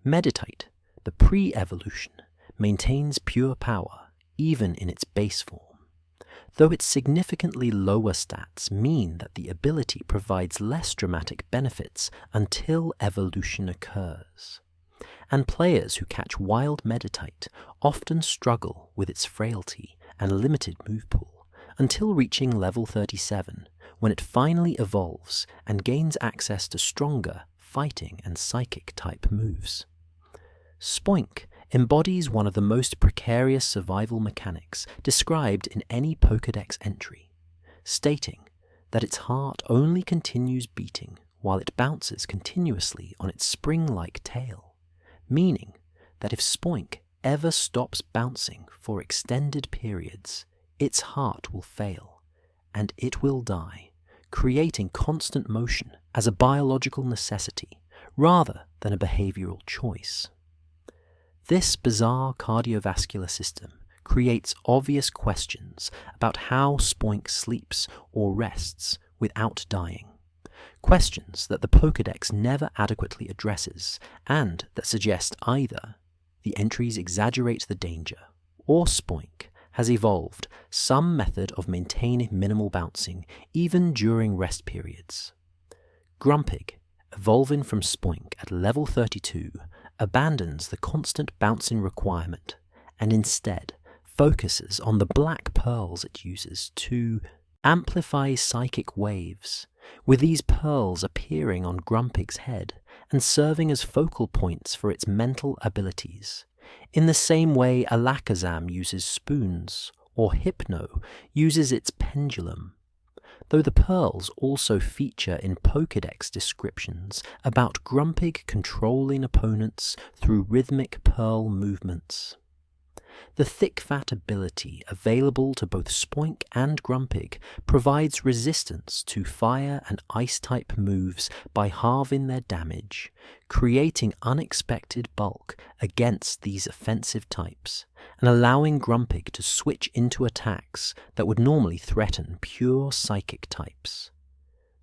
Meditite, the pre-evolution, maintains pure power even in its base form, though its significantly lower stats mean that the ability provides less dramatic benefits until evolution occurs. And players who catch wild Meditite often struggle with its frailty and limited move pool until reaching level 37, when it finally evolves and gains access to stronger fighting and psychic type moves. Spoink embodies one of the most precarious survival mechanics described in any Pokédex entry, stating that its heart only continues beating while it bounces continuously on its spring-like tail, meaning that if Spoink ever stops bouncing for extended periods, its heart will fail, and it will die, creating constant motion as a biological necessity rather than a behavioral choice. This bizarre cardiovascular system creates obvious questions about how Spoink sleeps or rests without dying, questions that the Pokédex never adequately addresses and that suggest either the entries exaggerate the danger or Spoink has evolved some method of maintaining minimal bouncing even during rest periods. Grumpig, evolving from Spoink at level 32, abandons the constant bouncing requirement and instead focuses on the black pearls it uses to amplify psychic waves, with these pearls appearing on Grumpig's head and serving as focal points for its mental abilities, in the same way Alakazam uses spoons or Hypno uses its pendulum, though the pearls also feature in Pokédex descriptions about Grumpig controlling opponents through rhythmic pearl movements. The thick fat ability available to both Spoink and Grumpig provides resistance to fire and ice type moves by halving their damage, creating unexpected bulk against these offensive types, and allowing Grumpig to switch into attacks that would normally threaten pure psychic types,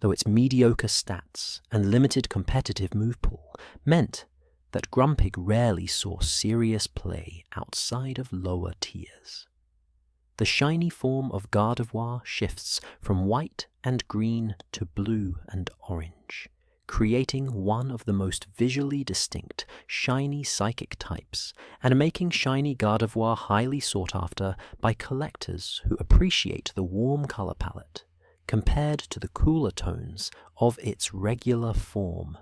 though its mediocre stats and limited competitive move pool meant that Grumpig rarely saw serious play outside of lower tiers. The shiny form of Gardevoir shifts from white and green to blue and orange, creating one of the most visually distinct shiny psychic types and making shiny Gardevoir highly sought after by collectors who appreciate the warm color palette compared to the cooler tones of its regular form.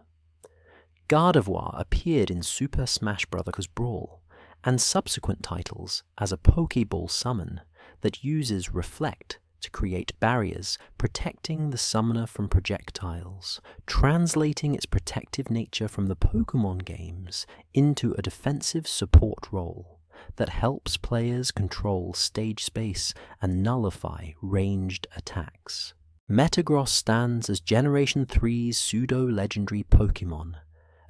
Gardevoir appeared in Super Smash Bros. Brawl and subsequent titles as a Pokeball summon that uses Reflect to create barriers protecting the summoner from projectiles, translating its protective nature from the Pokemon games into a defensive support role that helps players control stage space and nullify ranged attacks. Metagross stands as Generation 3's pseudo-legendary Pokemon,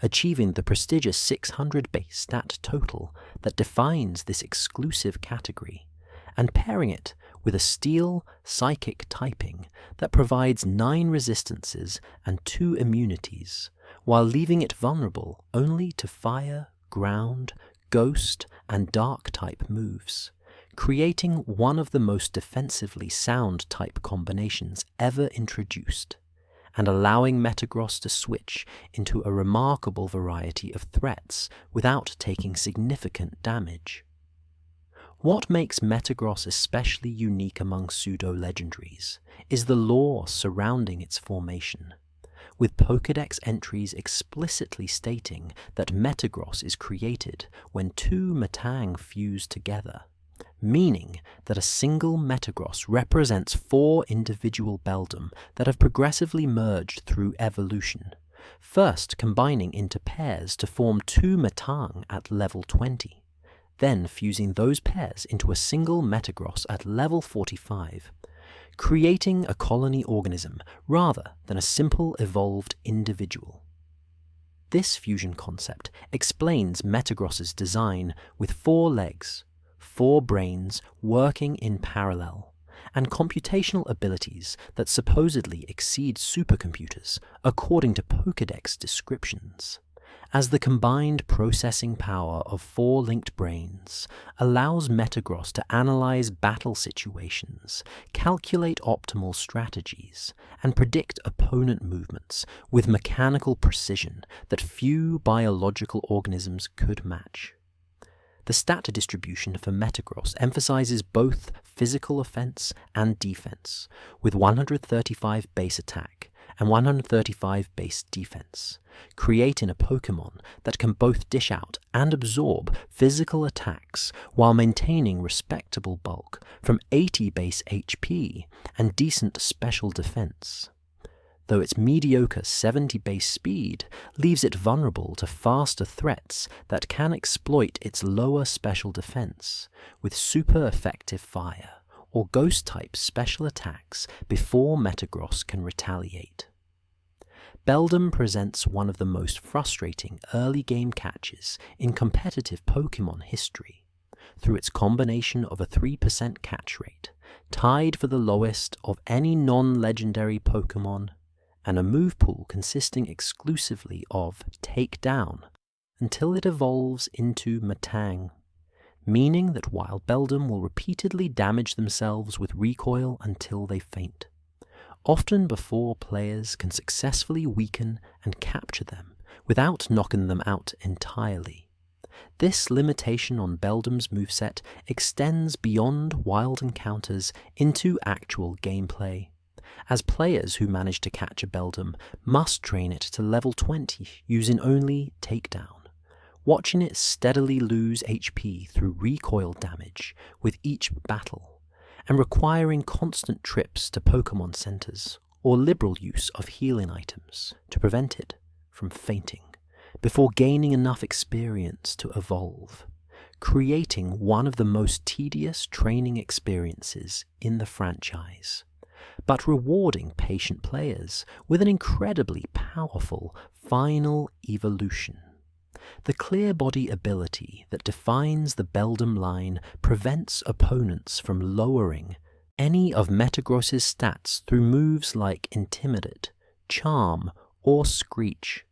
achieving the prestigious 600 base stat total that defines this exclusive category, and pairing it with a steel psychic typing that provides 9 resistances and 2 immunities, while leaving it vulnerable only to fire, ground, ghost, and dark type moves, creating one of the most defensively sound type combinations ever introduced, and allowing Metagross to switch into a remarkable variety of threats without taking significant damage. What makes Metagross especially unique among pseudo-legendaries is the lore surrounding its formation, with Pokédex entries explicitly stating that Metagross is created when two Metang fuse together, meaning that a single Metagross represents 4 individual Beldum that have progressively merged through evolution, first combining into pairs to form 2 Metang at level 20, then fusing those pairs into a single Metagross at level 45, creating a colony organism rather than a simple evolved individual. This fusion concept explains Metagross's design with 4 legs, 4 brains working in parallel, and computational abilities that supposedly exceed supercomputers according to Pokédex descriptions, as the combined processing power of 4 linked brains allows Metagross to analyze battle situations, calculate optimal strategies, and predict opponent movements with mechanical precision that few biological organisms could match. The stat distribution for Metagross emphasizes both physical offense and defense, with 135 base attack and 135 base defense, creating a Pokémon that can both dish out and absorb physical attacks while maintaining respectable bulk from 80 base HP and decent special defense, though its mediocre 70 base speed leaves it vulnerable to faster threats that can exploit its lower special defense with super effective fire or ghost-type special attacks before Metagross can retaliate. Beldum presents one of the most frustrating early game catches in competitive Pokémon history, through its combination of a 3% catch rate, tied for the lowest of any non-legendary Pokémon, and a move pool consisting exclusively of Takedown, until it evolves into Metang, meaning that while Beldum will repeatedly damage themselves with recoil until they faint, often before players can successfully weaken and capture them without knocking them out entirely. This limitation on Beldum's moveset extends beyond wild encounters into actual gameplay, as players who manage to catch a Beldum must train it to level 20 using only Takedown, watching it steadily lose HP through recoil damage with each battle, and requiring constant trips to Pokémon centers or liberal use of healing items to prevent it from fainting before gaining enough experience to evolve, creating one of the most tedious training experiences in the franchise, but rewarding patient players with an incredibly powerful final evolution. The Clear Body ability that defines the Beldum line prevents opponents from lowering any of Metagross's stats through moves like Intimidate, Charm, or Screech,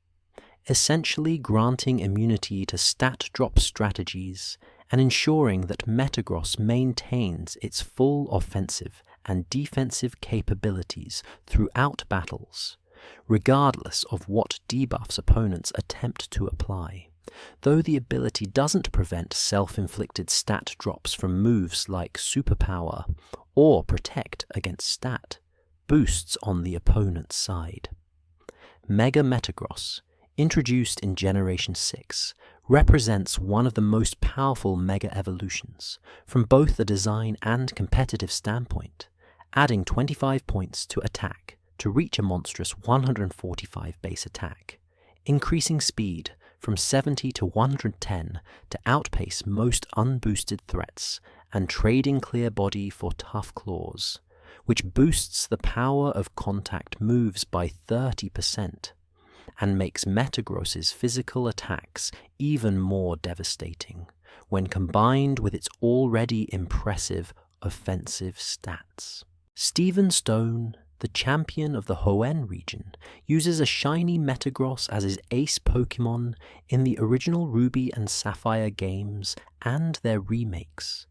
essentially granting immunity to stat drop strategies and ensuring that Metagross maintains its full offensive and defensive capabilities throughout battles, regardless of what debuffs opponents attempt to apply, though the ability doesn't prevent self-inflicted stat drops from moves like Superpower or protect against stat boosts on the opponent's side. Mega Metagross, introduced in Generation 6, represents one of the most powerful Mega evolutions from both the design and competitive standpoint, adding 25 points to attack to reach a monstrous 145 base attack, increasing speed from 70 to 110 to outpace most unboosted threats, and trading Clear Body for Tough Claws, which boosts the power of contact moves by 30%, and makes Metagross's physical attacks even more devastating when combined with its already impressive offensive stats. Steven Stone, the champion of the Hoenn region, uses a shiny Metagross as his ace Pokémon in the original Ruby and Sapphire games and their remakes,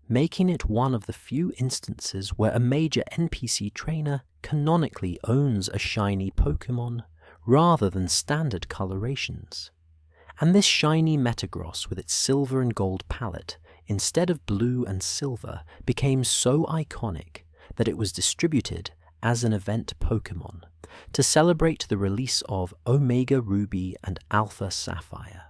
making it one of the few instances where a major NPC trainer canonically owns a shiny Pokémon rather than standard colorations. And this shiny Metagross with its silver and gold palette, instead of blue and silver, became so iconic that it was distributed as an event Pokémon to celebrate the release of Omega Ruby and Alpha Sapphire.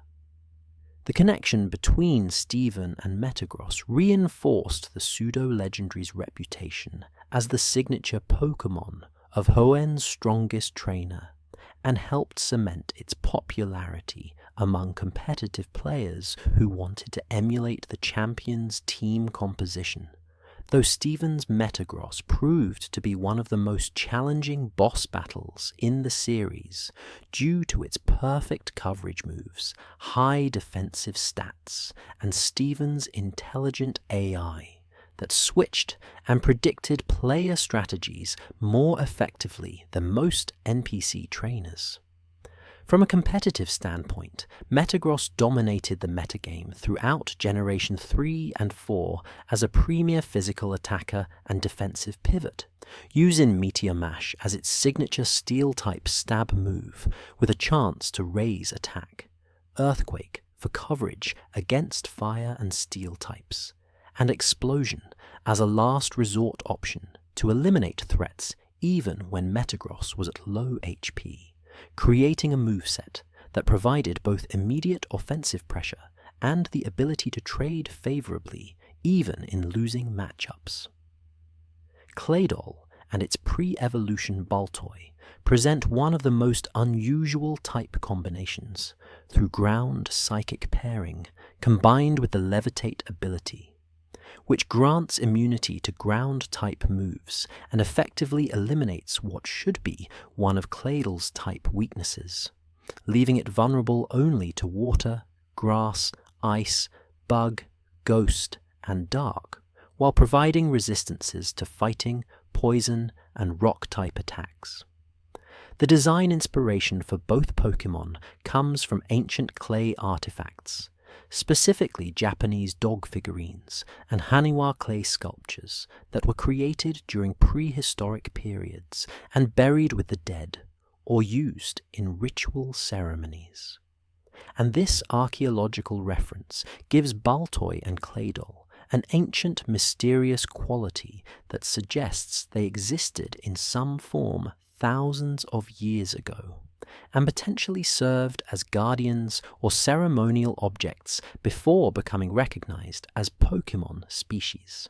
The connection between Steven and Metagross reinforced the pseudo-legendary's reputation as the signature Pokémon of Hoenn's strongest trainer, and helped cement its popularity among competitive players who wanted to emulate the champion's team composition, though Steven's Metagross proved to be one of the most challenging boss battles in the series due to its perfect coverage moves, high defensive stats, and Steven's intelligent AI that switched and predicted player strategies more effectively than most NPC trainers. From a competitive standpoint, Metagross dominated the metagame throughout Generation 3 and 4 as a premier physical attacker and defensive pivot, using Meteor Mash as its signature Steel-type stab move with a chance to raise attack, Earthquake for coverage against Fire and Steel types, and Explosion as a last resort option to eliminate threats even when Metagross was at low HP, creating a moveset that provided both immediate offensive pressure and the ability to trade favorably even in losing matchups. Claydol and its pre-evolution Baltoy present one of the most unusual type combinations through ground psychic pairing combined with the Levitate ability, which grants immunity to ground-type moves and effectively eliminates what should be one of Claydol's type weaknesses, leaving it vulnerable only to water, grass, ice, bug, ghost, and dark, while providing resistances to fighting, poison, and rock-type attacks. The design inspiration for both Pokémon comes from ancient clay artifacts, specifically Japanese dog figurines and Haniwa clay sculptures that were created during prehistoric periods and buried with the dead, or used in ritual ceremonies. And this archaeological reference gives Baltoy and Claydol an ancient, mysterious quality that suggests they existed in some form thousands of years ago, and potentially served as guardians or ceremonial objects before becoming recognized as Pokémon species.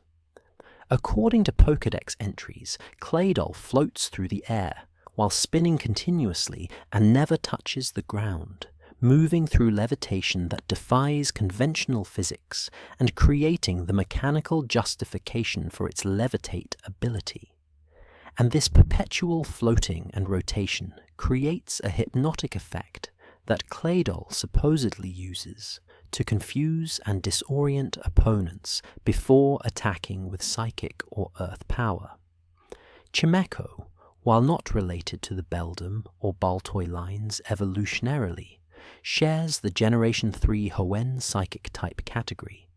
According to Pokédex entries, Claydol floats through the air while spinning continuously and never touches the ground, moving through levitation that defies conventional physics and creating the mechanical justification for its levitate ability. And this perpetual floating and rotation creates a hypnotic effect that Claydol supposedly uses to confuse and disorient opponents before attacking with psychic or earth power. Chimecho, while not related to the Beldum or Baltoy lines evolutionarily, shares the Generation 3 Hoenn psychic type category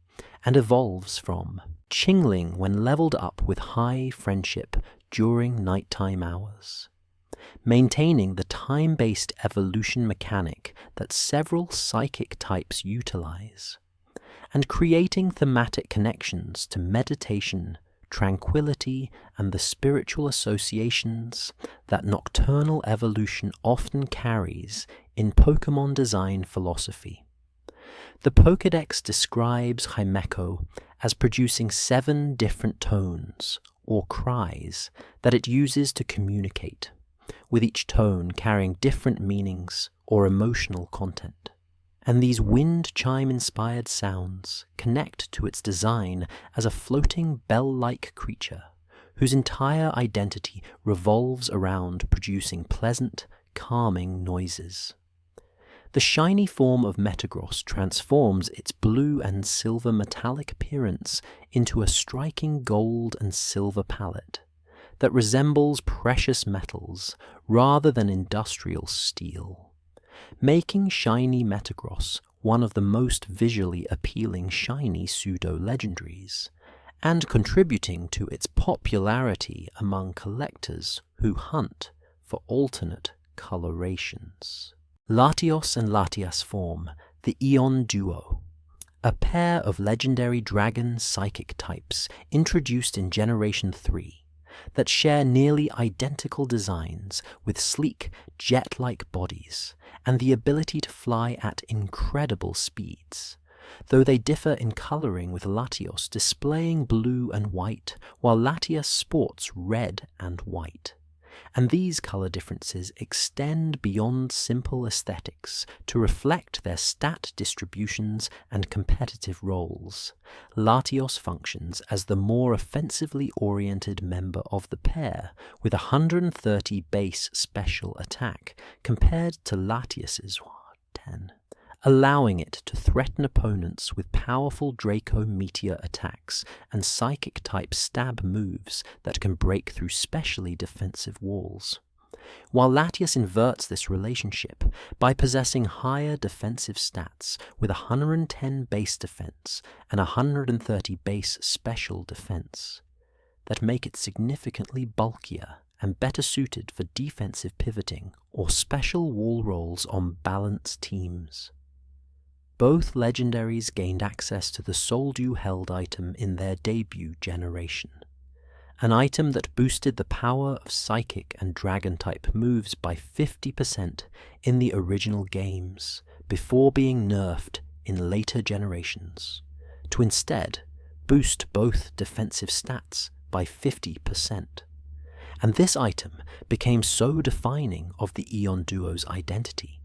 and evolves from Chingling when leveled up with high friendship during nighttime hours, maintaining the time-based evolution mechanic that several psychic types utilize, and creating thematic connections to meditation, tranquility, and the spiritual associations that nocturnal evolution often carries in Pokémon design philosophy. The Pokédex describes Chimecho as producing 7 different tones, or cries, that it uses to communicate, with each tone carrying different meanings or emotional content. And these wind chime-inspired sounds connect to its design as a floating bell-like creature, whose entire identity revolves around producing pleasant, calming noises. The shiny form of Metagross transforms its blue and silver metallic appearance into a striking gold and silver palette that resembles precious metals rather than industrial steel, making shiny Metagross one of the most visually appealing shiny pseudo-legendaries, and contributing to its popularity among collectors who hunt for alternate colorations. Latios and Latias form the Eon Duo, a pair of legendary dragon psychic types introduced in Generation 3 that share nearly identical designs with sleek, jet-like bodies and the ability to fly at incredible speeds, though they differ in coloring, with Latios displaying blue and white while Latias sports red and white. And these color differences extend beyond simple aesthetics to reflect their stat distributions and competitive roles. Latios functions as the more offensively oriented member of the pair, with 130 base special attack compared to Latias's 10, allowing it to threaten opponents with powerful Draco Meteor attacks and Psychic-type stab moves that can break through specially defensive walls. While Latias inverts this relationship by possessing higher defensive stats with 110 base defense and 130 base special defense, that make it significantly bulkier and better suited for defensive pivoting or special wall rolls on balanced teams. Both legendaries gained access to the Soldew Held item in their debut generation, an item that boosted the power of Psychic and Dragon-type moves by 50% in the original games, before being nerfed in later generations, to instead boost both defensive stats by 50%. And this item became so defining of the Eon Duo's identity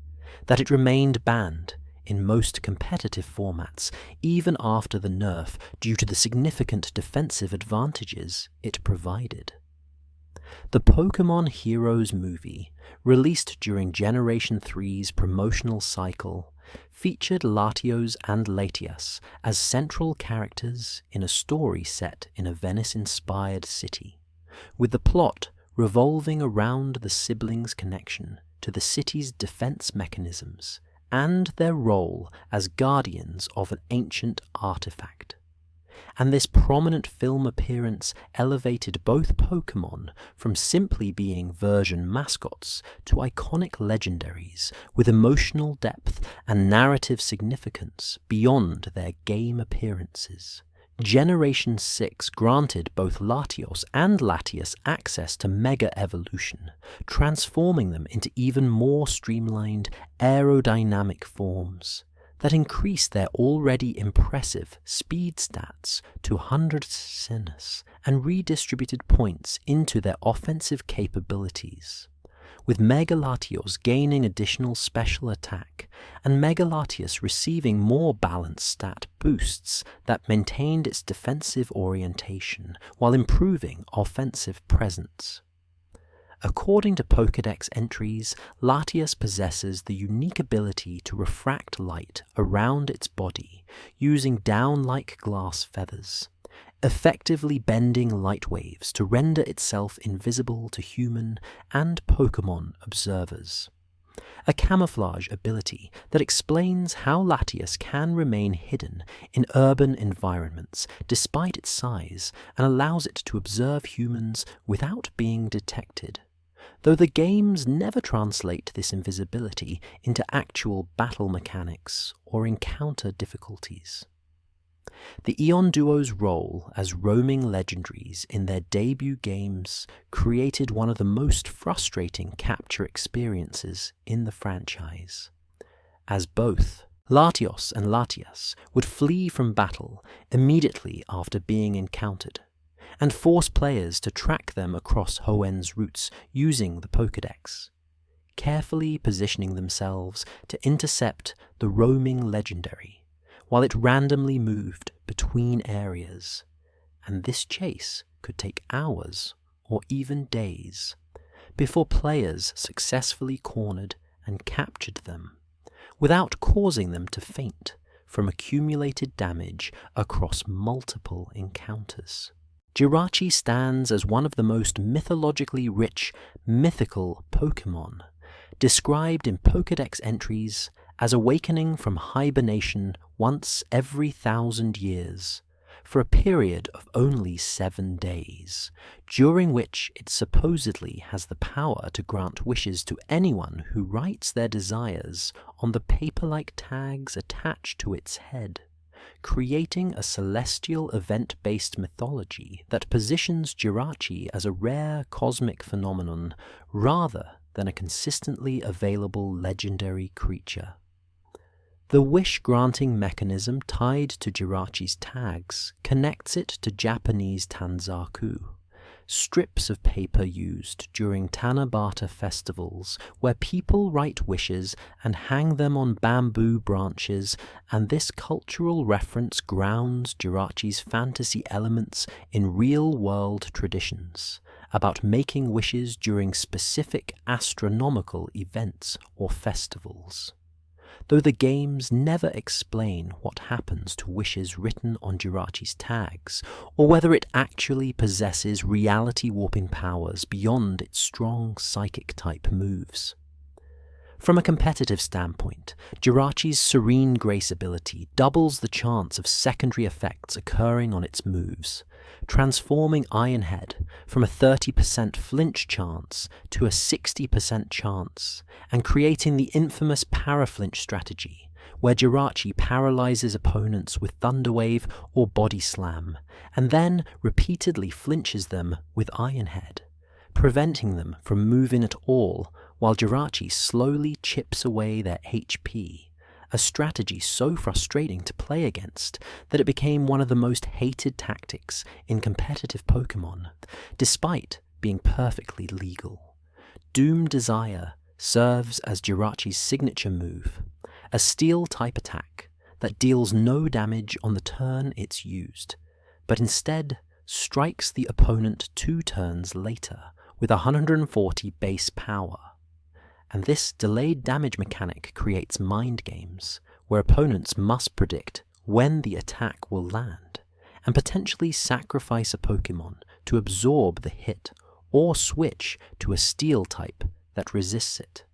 that it remained banned in most competitive formats, even after the nerf, due to the significant defensive advantages it provided. The Pokémon Heroes movie, released during Generation 3's promotional cycle, featured Latios and Latias as central characters in a story set in a Venice-inspired city, with the plot revolving around the siblings' connection to the city's defense mechanisms and their role as guardians of an ancient artifact. And this prominent film appearance elevated both Pokémon from simply being version mascots to iconic legendaries with emotional depth and narrative significance beyond their game appearances. Generation 6 granted both Latios and Latias access to Mega Evolution, transforming them into even more streamlined, aerodynamic forms that increased their already impressive speed stats to 100% and redistributed points into their offensive capabilities, with Mega Latios gaining additional special attack and Mega Latias receiving more balanced stat boosts that maintained its defensive orientation while improving offensive presence. According to Pokédex entries, Latias possesses the unique ability to refract light around its body using down-like glass feathers, effectively bending light waves to render itself invisible to human and Pokémon observers. A camouflage ability that explains how Latias can remain hidden in urban environments despite its size and allows it to observe humans without being detected, though the games never translate this invisibility into actual battle mechanics or encounter difficulties. The Eon Duo's role as roaming legendaries in their debut games created one of the most frustrating capture experiences in the franchise, as both Latios and Latias would flee from battle immediately after being encountered, and force players to track them across Hoenn's routes using the Pokédex, carefully positioning themselves to intercept the roaming legendary while it randomly moved between areas, and this chase could take hours or even days before players successfully cornered and captured them, without causing them to faint from accumulated damage across multiple encounters. Jirachi stands as one of the most mythologically rich, mythical Pokémon, described in Pokédex entries as awakening from hibernation once every 1,000 years, for a period of only 7 days, during which it supposedly has the power to grant wishes to anyone who writes their desires on the paper-like tags attached to its head, creating a celestial event-based mythology that positions Jirachi as a rare cosmic phenomenon rather than a consistently available legendary creature. The wish-granting mechanism tied to Jirachi's tags connects it to Japanese tanzaku, strips of paper used during Tanabata festivals where people write wishes and hang them on bamboo branches, and this cultural reference grounds Jirachi's fantasy elements in real-world traditions about making wishes during specific astronomical events or festivals. Though the games never explain what happens to wishes written on Jirachi's tags, or whether it actually possesses reality-warping powers beyond its strong psychic-type moves. From a competitive standpoint, Jirachi's Serene Grace ability doubles the chance of secondary effects occurring on its moves, transforming Ironhead from a 30% flinch chance to a 60% chance, and creating the infamous Paraflinch strategy, where Jirachi paralyzes opponents with Thunderwave or Body Slam, and then repeatedly flinches them with Ironhead, preventing them from moving at all while Jirachi slowly chips away their HP, a strategy so frustrating to play against that it became one of the most hated tactics in competitive Pokemon, despite being perfectly legal. Doom Desire serves as Jirachi's signature move, a Steel-type attack that deals no damage on the turn it's used, but instead strikes the opponent 2 turns later with 140 base power. And this delayed damage mechanic creates mind games, where opponents must predict when the attack will land, and potentially sacrifice a Pokemon to absorb the hit, or switch to a Steel type that resists it.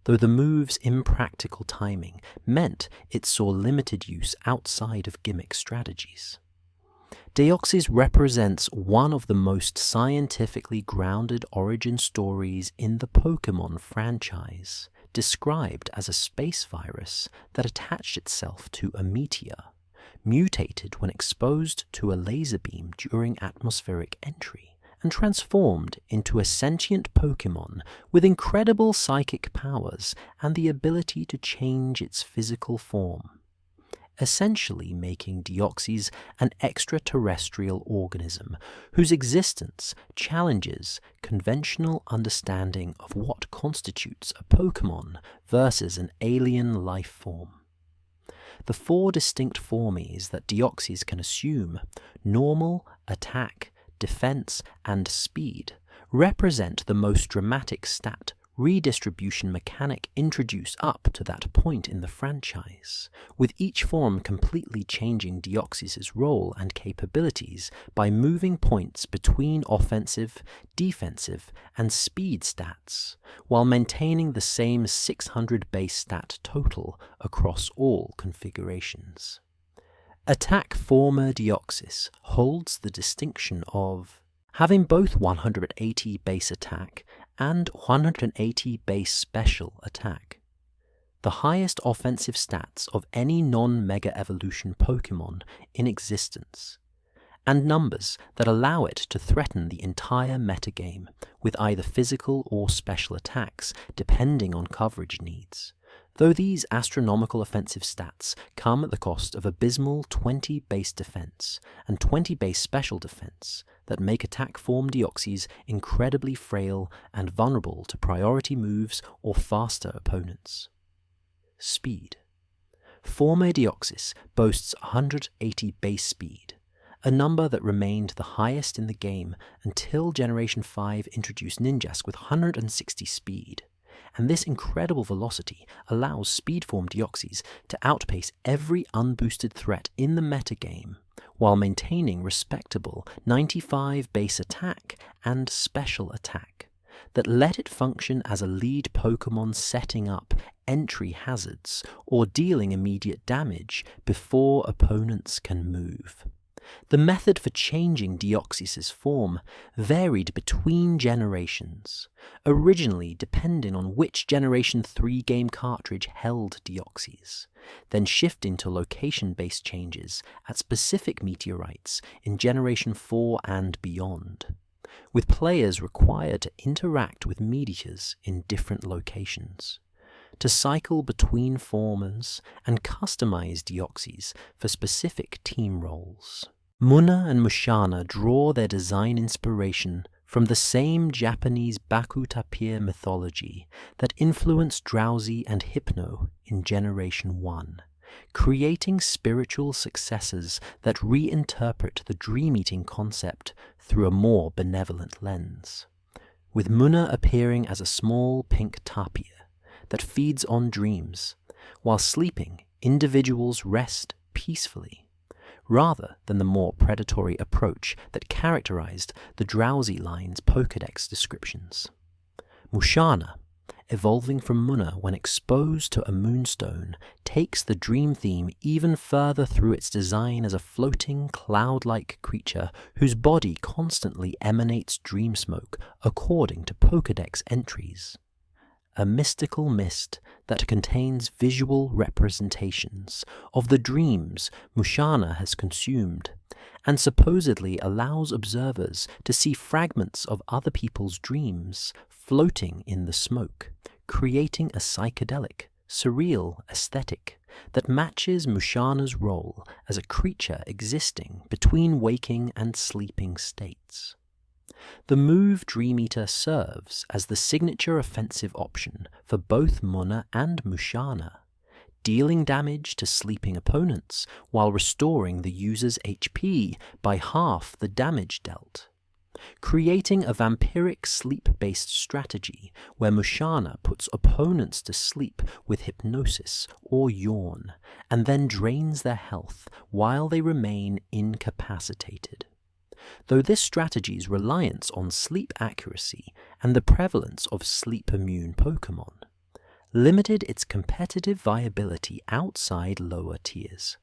Though the move's impractical timing meant it saw limited use outside of gimmick strategies. Deoxys represents one of the most scientifically grounded origin stories in the Pokemon franchise, described as a space virus that attached itself to a meteor, mutated when exposed to a laser beam during atmospheric entry, and transformed into a sentient Pokemon with incredible psychic powers and the ability to change its physical form, essentially making Deoxys an extraterrestrial organism whose existence challenges conventional understanding of what constitutes a Pokemon versus an alien life form. The 4 distinct forms that Deoxys can assume, normal, attack, defense, and speed, represent the most dramatic stat redistribution mechanic introduced up to that point in the franchise, with each form completely changing Deoxys' role and capabilities by moving points between offensive, defensive, and speed stats, while maintaining the same 600 base stat total across all configurations. Attack former Deoxys holds the distinction of having both 180 base attack and 180 base special attack, the highest offensive stats of any non-Mega Evolution Pokemon in existence, and numbers that allow it to threaten the entire metagame with either physical or special attacks depending on coverage needs, though these astronomical offensive stats come at the cost of abysmal 20 base defense and 20 base special defense that make attack form Deoxys incredibly frail and vulnerable to priority moves or faster opponents. Speed. Former Deoxys boasts 180 base speed, a number that remained the highest in the game until Generation 5 introduced Ninjask with 160 speed, and this incredible velocity allows Speedform Deoxys to outpace every unboosted threat in the metagame, while maintaining respectable 95 base attack and special attack that let it function as a lead Pokemon setting up entry hazards or dealing immediate damage before opponents can move. The method for changing Deoxys' form varied between generations, originally depending on which Generation 3 game cartridge held Deoxys, then shifting to location-based changes at specific meteorites in Generation 4 and beyond, with players required to interact with meteors in different locations, to cycle between formers and customize Deoxys for specific team roles. Munna and Musharna draw their design inspiration from the same Japanese Baku Tapir mythology that influenced Drowsy and Hypno in Generation 1, creating spiritual successors that reinterpret the dream-eating concept through a more benevolent lens, with Munna appearing as a small pink tapir that feeds on dreams, while sleeping, individuals rest peacefully, rather than the more predatory approach that characterized the Drowsy line's Pokédex descriptions. Musharna, evolving from Munna when exposed to a moonstone, takes the dream theme even further through its design as a floating, cloud-like creature whose body constantly emanates dream smoke according to Pokédex entries. A mystical mist that contains visual representations of the dreams Musharna has consumed, and supposedly allows observers to see fragments of other people's dreams floating in the smoke, creating a psychedelic, surreal aesthetic that matches Musharna's role as a creature existing between waking and sleeping states. The move Dream Eater serves as the signature offensive option for both Munna and Musharna, dealing damage to sleeping opponents while restoring the user's HP by half the damage dealt, creating a vampiric sleep-based strategy where Musharna puts opponents to sleep with hypnosis or yawn, and then drains their health while they remain incapacitated. Though this strategy's reliance on sleep accuracy and the prevalence of sleep-immune Pokémon limited its competitive viability outside lower tiers.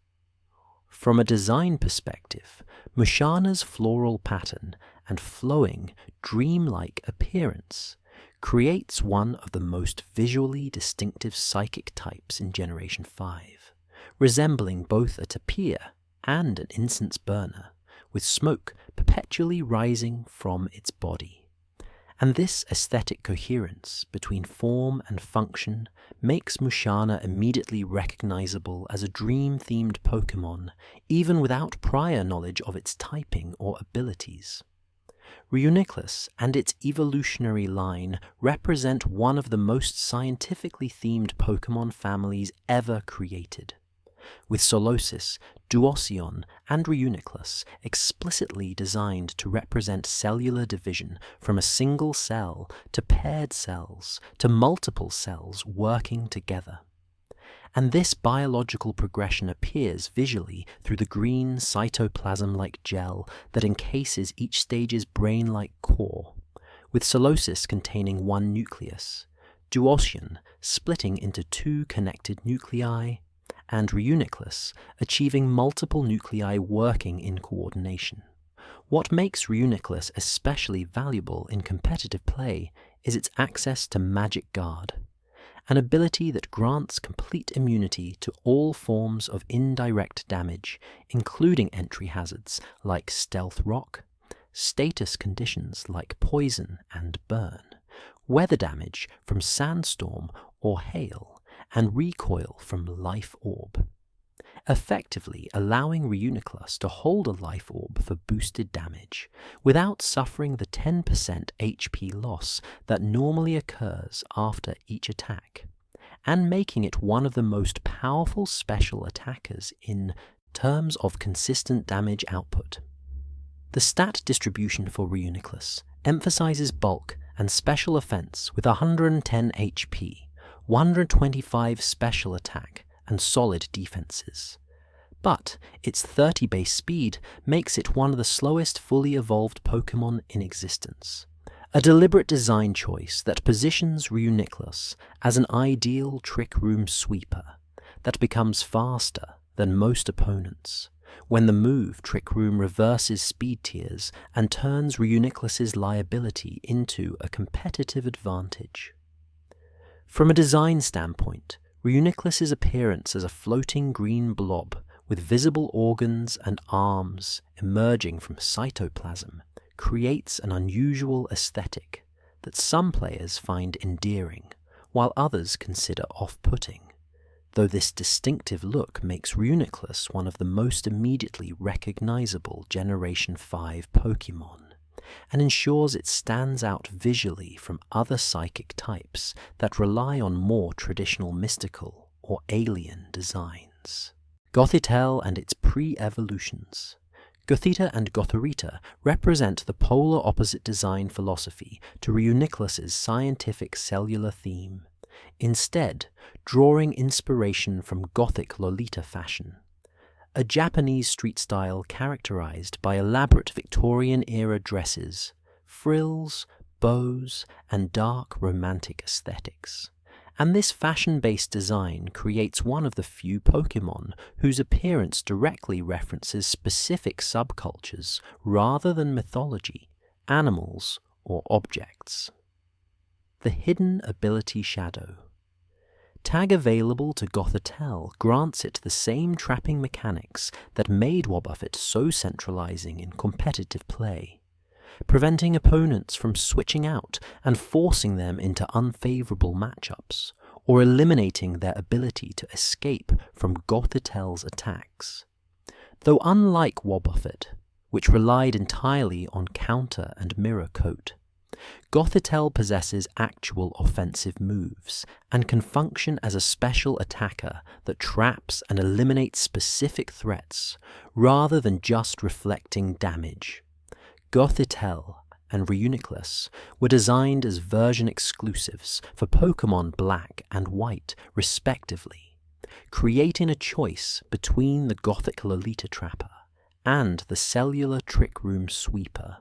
From a design perspective, Musharna's floral pattern and flowing, dreamlike appearance creates one of the most visually distinctive psychic types in Generation 5, resembling both a tapir and an incense burner, with smoke perpetually rising from its body. And this aesthetic coherence between form and function makes Musharna immediately recognizable as a dream-themed Pokémon, even without prior knowledge of its typing or abilities. Reuniclus and its evolutionary line represent one of the most scientifically themed Pokémon families ever created, with Solosis, Duosion, and Reuniclus explicitly designed to represent cellular division from a single cell to paired cells to multiple cells working together. And this biological progression appears visually through the green cytoplasm-like gel that encases each stage's brain-like core, with Solosis containing one nucleus, Duosion splitting into two connected nuclei, and Reuniclus achieving multiple nuclei working in coordination. What makes Reuniclus especially valuable in competitive play is its access to Magic Guard, an ability that grants complete immunity to all forms of indirect damage, including entry hazards like Stealth Rock, status conditions like Poison and Burn, weather damage from Sandstorm or Hail, and recoil from Life Orb, effectively allowing Reuniclus to hold a Life Orb for boosted damage, without suffering the 10% HP loss that normally occurs after each attack, and making it one of the most powerful special attackers in terms of consistent damage output. The stat distribution for Reuniclus emphasizes bulk and special offense with 110 HP, 125 special attack, and solid defenses. But its 30 base speed makes it one of the slowest fully evolved Pokémon in existence, a deliberate design choice that positions Reuniclus as an ideal Trick Room sweeper that becomes faster than most opponents, when the move Trick Room reverses speed tiers and turns Reuniclus's liability into a competitive advantage. From a design standpoint, Reuniclus's appearance as a floating green blob with visible organs and arms emerging from cytoplasm creates an unusual aesthetic that some players find endearing, while others consider off-putting, though this distinctive look makes Reuniclus one of the most immediately recognizable Generation 5 Pokémon, and ensures it stands out visually from other psychic types that rely on more traditional mystical or alien designs. Gothitelle and its pre-evolutions. Gothita and Gothorita represent the polar opposite design philosophy to Reuniclus's scientific cellular theme, instead drawing inspiration from Gothic Lolita fashion, a Japanese street style characterized by elaborate Victorian-era dresses, frills, bows, and dark romantic aesthetics. And this fashion-based design creates one of the few Pokémon whose appearance directly references specific subcultures rather than mythology, animals, or objects. The Hidden Ability Shadow. Tag available to Gothitelle grants it the same trapping mechanics that made Wobbuffet so centralizing in competitive play, preventing opponents from switching out and forcing them into unfavorable matchups, or eliminating their ability to escape from Gothitelle's attacks. Though unlike Wobbuffet, which relied entirely on counter and mirror coat, Gothitelle possesses actual offensive moves and can function as a special attacker that traps and eliminates specific threats rather than just reflecting damage. Gothitelle and Reuniclus were designed as version exclusives for Pokémon Black and White respectively, creating a choice between the Gothic Lolita Trapper and the cellular Trick Room Sweeper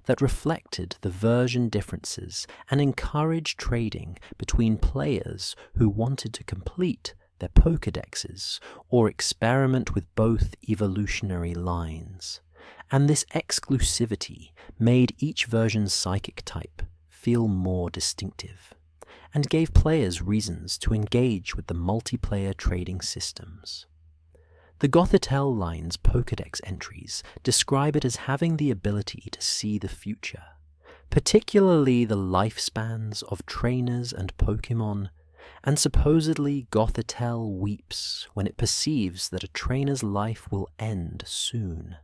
that reflected the version differences and encouraged trading between players who wanted to complete their Pokédexes or experiment with both evolutionary lines. And this exclusivity made each version's psychic type feel more distinctive, and gave players reasons to engage with the multiplayer trading systems. The Gothitelle line's Pokédex entries describe it as having the ability to see the future, particularly the lifespans of trainers and Pokémon, and supposedly Gothitelle weeps when it perceives that a trainer's life will end soon,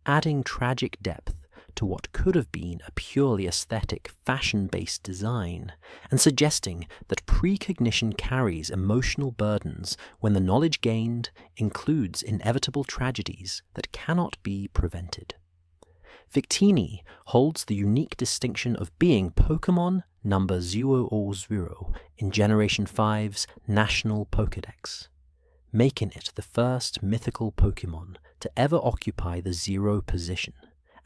adding tragic depth to what could have been a purely aesthetic, fashion-based design, and suggesting that precognition carries emotional burdens when the knowledge gained includes inevitable tragedies that cannot be prevented. Victini holds the unique distinction of being Pokémon number 000 in Generation 5's National Pokédex, making it the first mythical Pokémon to ever occupy the 0 position,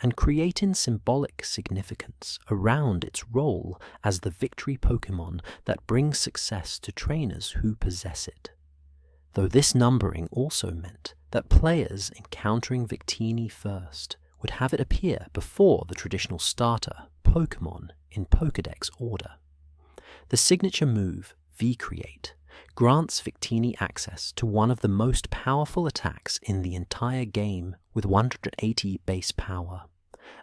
and creating symbolic significance around its role as the victory Pokémon that brings success to trainers who possess it. Though this numbering also meant that players encountering Victini first would have it appear before the traditional starter, Pokémon, in Pokédex order. The signature move, V-Create, grants Victini access to one of the most powerful attacks in the entire game with 180 base power,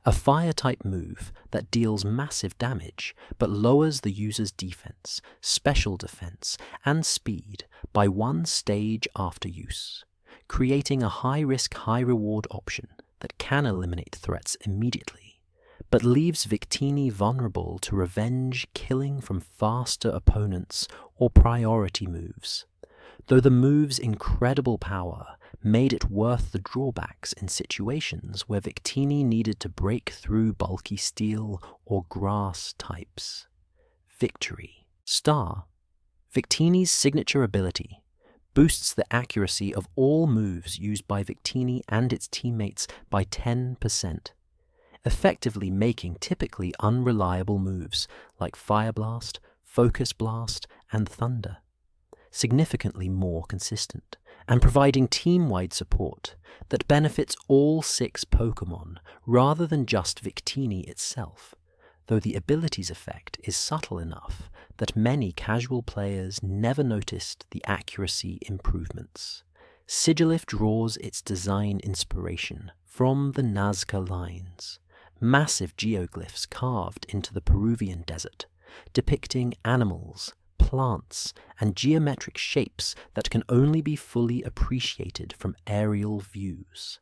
a fire-type move that deals massive damage but lowers the user's defense, special defense, and speed by one stage after use, creating a high-risk, high-reward option that can eliminate threats immediately, but leaves Victini vulnerable to revenge killing from faster opponents or priority moves, though the move's incredible power made it worth the drawbacks in situations where Victini needed to break through bulky steel or grass types. Victory. Star. Victini's signature ability boosts the accuracy of all moves used by Victini and its teammates by 10%, effectively making typically unreliable moves like Fire Blast, Focus Blast, and Thunder significantly more consistent, and providing team-wide support that benefits all 6 Pokémon rather than just Victini itself, though the abilities effect is subtle enough that many casual players never noticed the accuracy improvements. Sigilyph draws its design inspiration from the Nazca lines, massive geoglyphs carved into the Peruvian desert, depicting animals, plants, and geometric shapes that can only be fully appreciated from aerial views.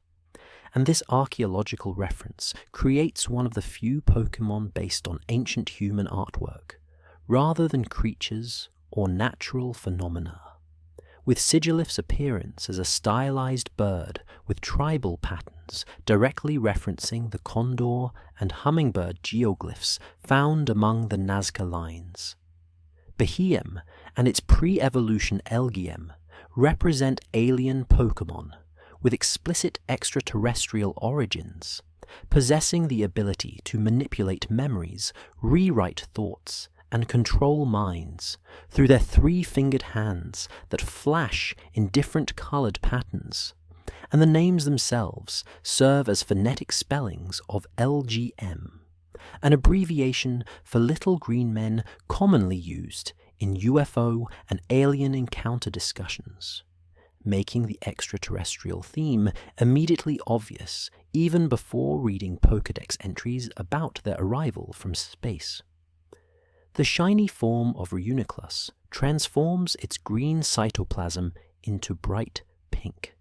And this archaeological reference creates one of the few Pokémon based on ancient human artwork, rather than creatures or natural phenomena. With Sigilyph's appearance as a stylized bird with tribal patterns directly referencing the condor and hummingbird geoglyphs found among the Nazca lines. Behem and its pre-evolution Elgyem represent alien Pokémon with explicit extraterrestrial origins, possessing the ability to manipulate memories, rewrite thoughts, and control minds through their 3-fingered hands that flash in different colored patterns, and the names themselves serve as phonetic spellings of LGM, an abbreviation for little green men commonly used in UFO and alien encounter discussions, making the extraterrestrial theme immediately obvious even before reading Pokédex entries about their arrival from space. The shiny form of Reuniclus transforms its green cytoplasm into bright pink,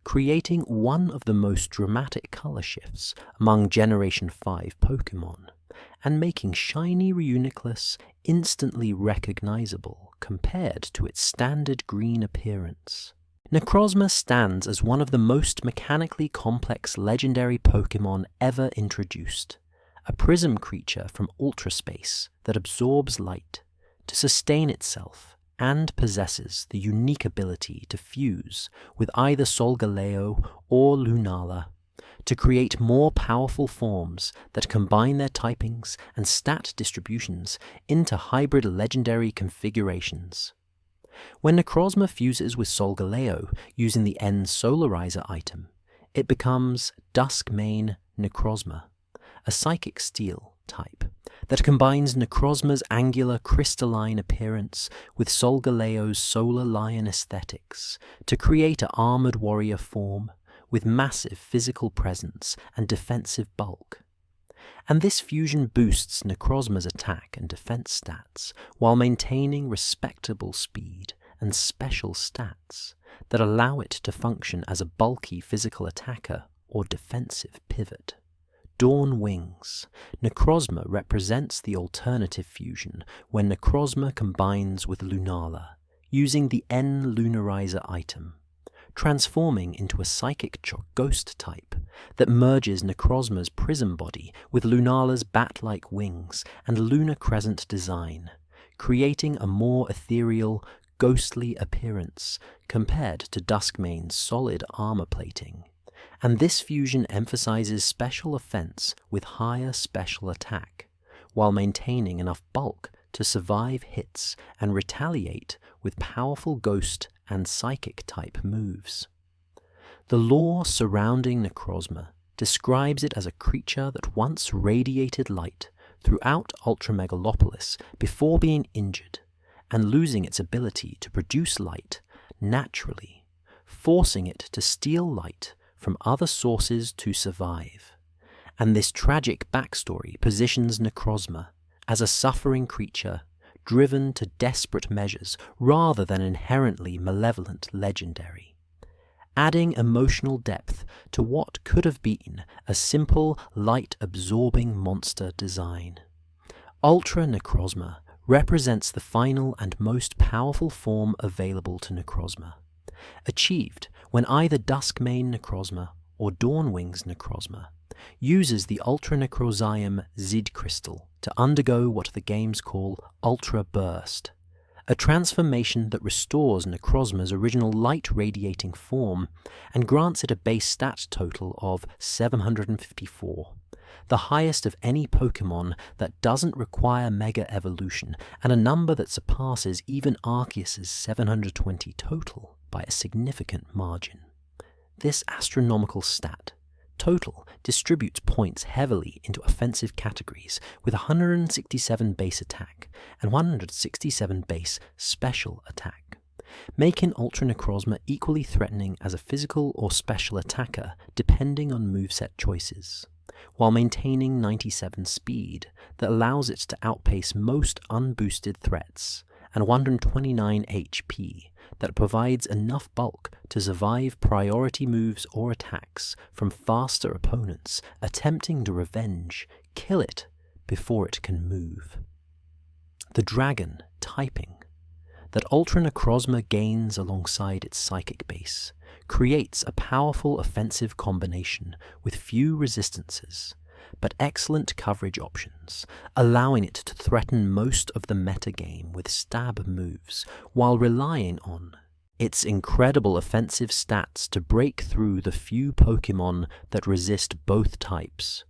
creating one of the most dramatic color shifts among Generation 5 Pokémon, and making shiny Reuniclus instantly recognizable compared to its standard green appearance. Necrozma stands as one of the most mechanically complex legendary Pokémon ever introduced, a prism creature from ultraspace that absorbs light to sustain itself and possesses the unique ability to fuse with either Solgaleo or Lunala to create more powerful forms that combine their typings and stat distributions into hybrid legendary configurations. When Necrozma fuses with Solgaleo using the N Solarizer item, it becomes Duskmane Necrozma, a Psychic Steel type that combines Necrozma's angular crystalline appearance with Solgaleo's Solar Lion aesthetics to create an armored warrior form with massive physical presence and defensive bulk. And this fusion boosts Necrozma's attack and defense stats while maintaining respectable speed and special stats that allow it to function as a bulky physical attacker or defensive pivot. Dawn Wings. Necrozma represents the alternative fusion when Necrozma combines with Lunala, using the N Lunarizer item, transforming into a Psychic Ghost type that merges Necrozma's prism body with Lunala's bat-like wings and lunar crescent design, creating a more ethereal, ghostly appearance compared to Duskmane's solid armor plating. And this fusion emphasizes special offense with higher special attack, while maintaining enough bulk to survive hits and retaliate with powerful ghost and psychic type moves. The lore surrounding Necrozma describes it as a creature that once radiated light throughout Ultramegalopolis before being injured and losing its ability to produce light naturally, forcing it to steal light from other sources to survive. And this tragic backstory positions Necrozma as a suffering creature driven to desperate measures rather than inherently malevolent legendary, adding emotional depth to what could have been a simple light-absorbing monster design. Ultra Necrozma represents the final and most powerful form available to Necrozma, achieved when either Duskmane Necrozma or Dawnwings Necrozma uses the Ultra Necrozium Zid Crystal to undergo what the games call Ultra Burst, a transformation that restores Necrozma's original light-radiating form and grants it a base stat total of 754, the highest of any Pokémon that doesn't require Mega Evolution, and a number that surpasses even Arceus' 720 total. by a significant margin. This astronomical stat, total, distributes points heavily into offensive categories with 167 base attack and 167 base special attack, making Ultra Necrozma equally threatening as a physical or special attacker depending on moveset choices, while maintaining 97 speed that allows it to outpace most unboosted threats, and 129 HP that provides enough bulk to survive priority moves or attacks from faster opponents attempting to revenge, kill it before it can move. The Dragon typing that Ultra Necrozma gains alongside its Psychic base creates a powerful offensive combination with few resistances, but excellent coverage options, allowing it to threaten most of the metagame with stab moves, while relying on its incredible offensive stats to break through the few Pokemon that resist both types,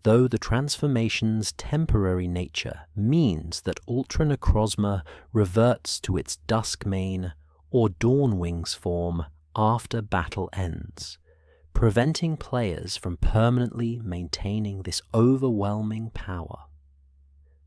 though the transformation's temporary nature means that Ultra Necrozma reverts to its Duskmane or Dawnwings form after battle ends, preventing players from permanently maintaining this overwhelming power.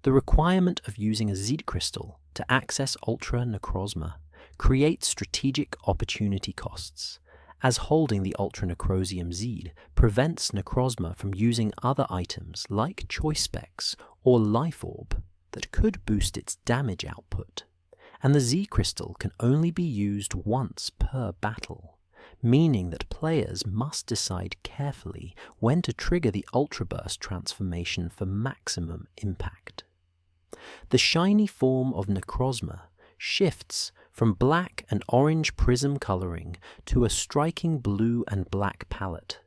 The requirement of using a Zeed Crystal to access Ultra Necrozma creates strategic opportunity costs, as holding the Ultra Necrosium Zeed prevents Necrozma from using other items like Choice Specs or Life Orb that could boost its damage output, and the Z Crystal can only be used once per battle, meaning that players must decide carefully when to trigger the Ultra Burst transformation for maximum impact. The shiny form of Necrozma shifts from black and orange prism coloring to a striking blue and black palette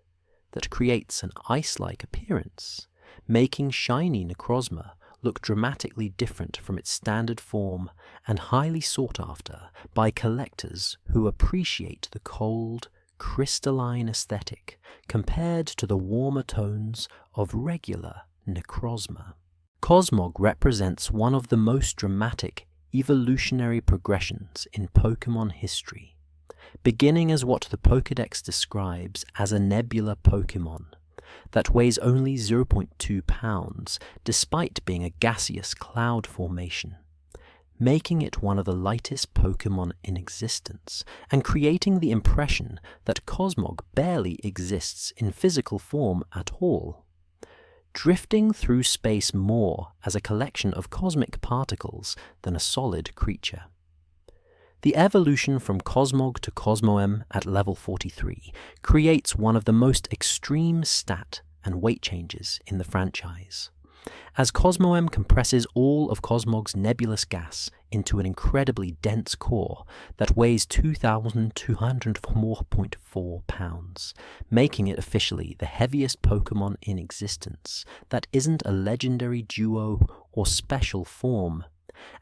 that creates an ice-like appearance, making shiny Necrozma look dramatically different from its standard form and highly sought after by collectors who appreciate the cold, crystalline aesthetic compared to the warmer tones of regular Necrozma. Cosmog represents one of the most dramatic evolutionary progressions in Pokemon history, beginning as what the Pokédex describes as a nebula Pokemon that weighs only 0.2 pounds despite being a gaseous cloud formation, making it one of the lightest Pokemon in existence and creating the impression that Cosmog barely exists in physical form at all, drifting through space more as a collection of cosmic particles than a solid creature. The evolution from Cosmog to Cosmoem at level 43 creates one of the most extreme stat and weight changes in the franchise, as Cosmoem compresses all of Cosmog's nebulous gas into an incredibly dense core that weighs 2,204.4 pounds, making it officially the heaviest Pokemon in existence that isn't a legendary duo or special form.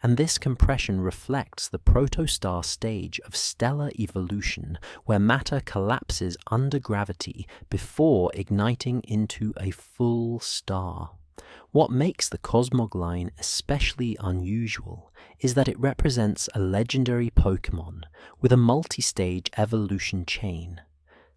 And this compression reflects the protostar stage of stellar evolution, where matter collapses under gravity before igniting into a full star. What makes the Cosmog line especially unusual is that it represents a legendary Pokemon with a multi-stage evolution chain,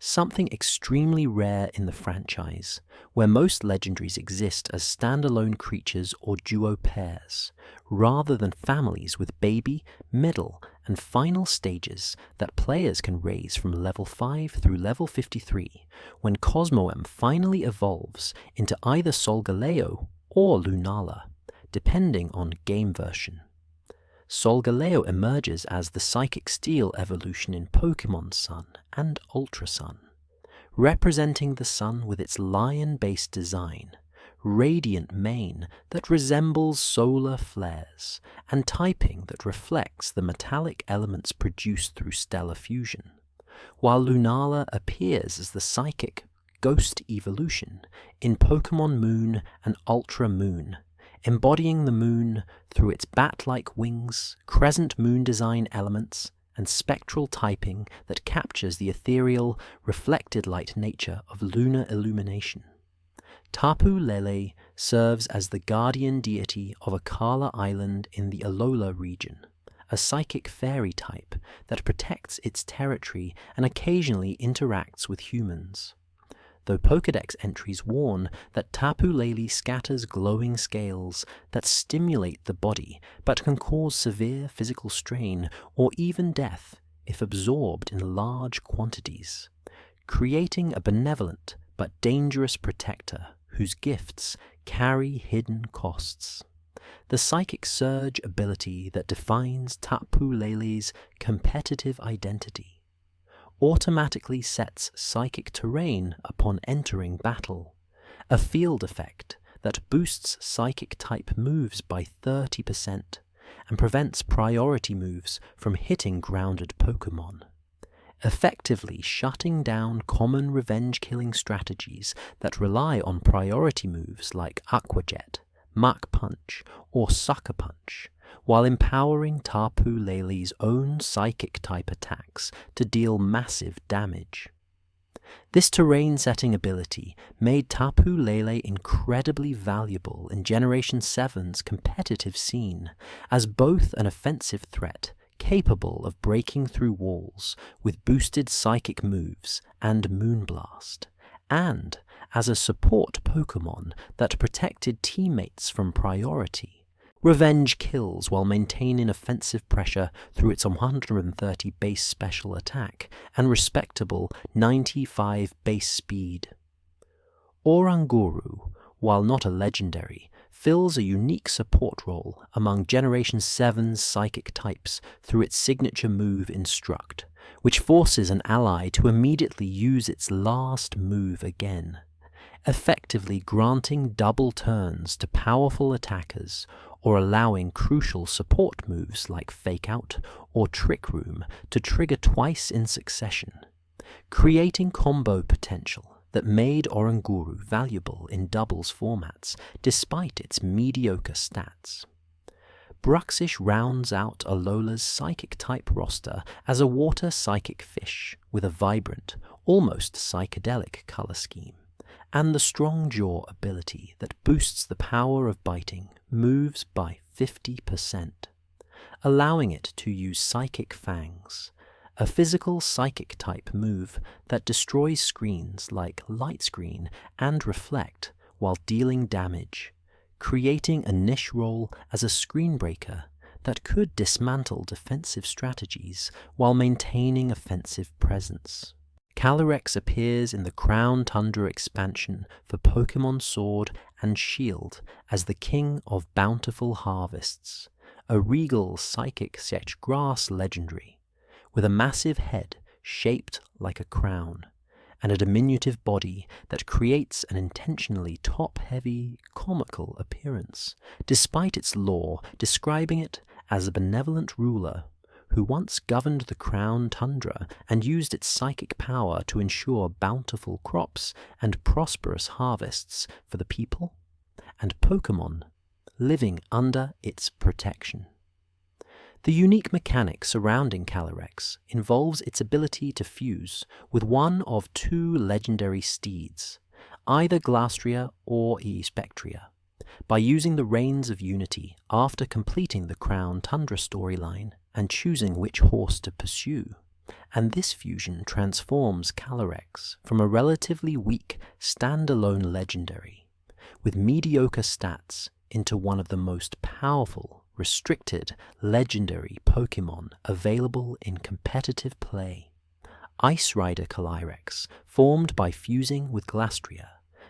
something extremely rare in the franchise, where most legendaries exist as standalone creatures or duo pairs, rather than families with baby, middle, and final stages that players can raise from level 5 through level 53, when Cosmoem finally evolves into either Solgaleo or Lunala, depending on game version. Solgaleo emerges as the Psychic Steel evolution in Pokemon Sun and Ultra Sun, representing the sun with its lion-based design, radiant mane that resembles solar flares, and typing that reflects the metallic elements produced through stellar fusion, while Lunala appears as the Psychic Ghost evolution in Pokemon Moon and Ultra Moon, embodying the moon through its bat-like wings, crescent moon design elements, and spectral typing that captures the ethereal, reflected light nature of lunar illumination. Tapu Lele serves as the guardian deity of Akala Island in the Alola region, a psychic fairy type that protects its territory and occasionally interacts with humans. Though Pokédex entries warn that Tapu Lele scatters glowing scales that stimulate the body but can cause severe physical strain or even death if absorbed in large quantities, creating a benevolent but dangerous protector whose gifts carry hidden costs. The Psychic Surge ability that defines Tapu Lele's competitive identity automatically sets psychic terrain upon entering battle, a field effect that boosts psychic type moves by 30% and prevents priority moves from hitting grounded Pokémon, effectively shutting down common revenge-killing strategies that rely on priority moves like Aqua Jet, Mach Punch, or Sucker Punch, while empowering Tapu Lele's own Psychic-type attacks to deal massive damage. This terrain-setting ability made Tapu Lele incredibly valuable in Generation 7's competitive scene, as both an offensive threat capable of breaking through walls with boosted psychic moves and Moonblast, and as a support Pokémon that protected teammates from priority. Revenge kills while maintaining offensive pressure through its 130 base special attack and respectable 95 base speed. Oranguru, while not a legendary, fills a unique support role among Generation 7's psychic types through its signature move Instruct, which forces an ally to immediately use its last move again, effectively granting double turns to powerful attackers or allowing crucial support moves like Fake Out or Trick Room to trigger twice in succession, creating combo potential that made Oranguru valuable in doubles formats despite its mediocre stats. Bruxish rounds out Alola's Psychic-type roster as a water psychic fish with a vibrant, almost psychedelic color scheme, and the Strong Jaw ability that boosts the power of biting moves by 50%, allowing it to use Psychic Fangs, a physical psychic-type move that destroys screens like Light Screen and Reflect while dealing damage, creating a niche role as a screen breaker that could dismantle defensive strategies while maintaining offensive presence. Calyrex appears in the Crown Tundra expansion for Pokémon Sword and Shield as the King of Bountiful Harvests, a regal psychic grass legendary, with a massive head shaped like a crown, and a diminutive body that creates an intentionally top-heavy, comical appearance, despite its lore describing it as a benevolent ruler who once governed the Crown Tundra and used its psychic power to ensure bountiful crops and prosperous harvests for the people and Pokémon living under its protection. The unique mechanic surrounding Calyrex involves its ability to fuse with one of two legendary steeds, either Glastria or Espectria, by using the Reins of Unity after completing the Crown Tundra storyline and choosing which horse to pursue, and this fusion transforms Calyrex from a relatively weak standalone legendary with mediocre stats into one of the most powerful restricted legendary Pokémon available in competitive play. Ice Rider Calyrex, formed by fusing with Glastria,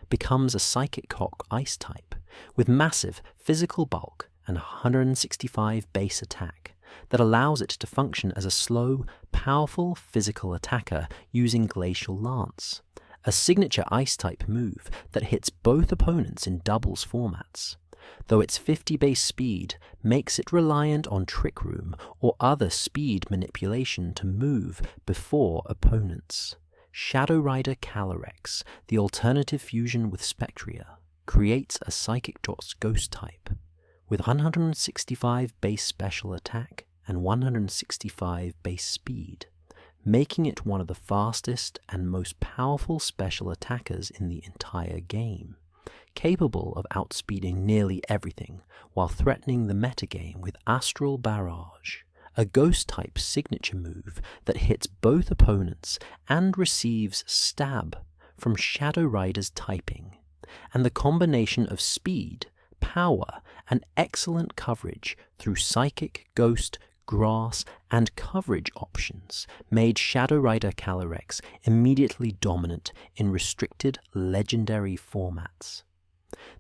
becomes a Psychic Hawk Ice type with massive physical bulk and 165 base attack that allows it to function as a slow, powerful physical attacker using Glacial Lance, a signature Ice-type move that hits both opponents in doubles formats, though its 50 base speed makes it reliant on Trick Room or other speed manipulation to move before opponents. Shadow Rider Calyrex, the alternative fusion with Spectria, creates a Psychic Ghost type with 165 base special attack and 165 base speed, making it one of the fastest and most powerful special attackers in the entire game, capable of outspeeding nearly everything while threatening the metagame with Astral Barrage, a Ghost-type signature move that hits both opponents and receives Stab from Shadow Rider's typing, and the combination of speed, power, and excellent coverage through Psychic, Ghost, Grass, and coverage options made Shadow Rider Calyrex immediately dominant in restricted legendary formats.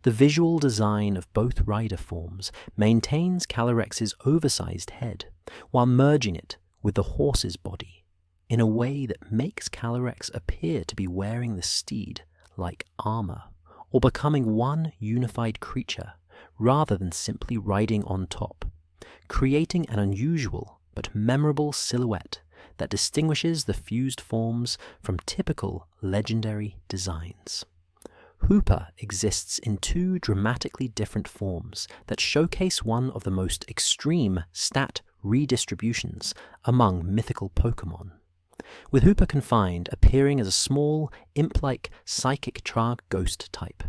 The visual design of both rider forms maintains Calyrex's oversized head, while merging it with the horse's body, in a way that makes Calyrex appear to be wearing the steed like armor, or becoming one unified creature, rather than simply riding on top, creating an unusual but memorable silhouette that distinguishes the fused forms from typical legendary designs. Hooper exists in two dramatically different forms that showcase one of the most extreme stat redistributions among mythical Pokémon, with Hooper Confined appearing as a small, imp-like psychic Trarg Ghost type,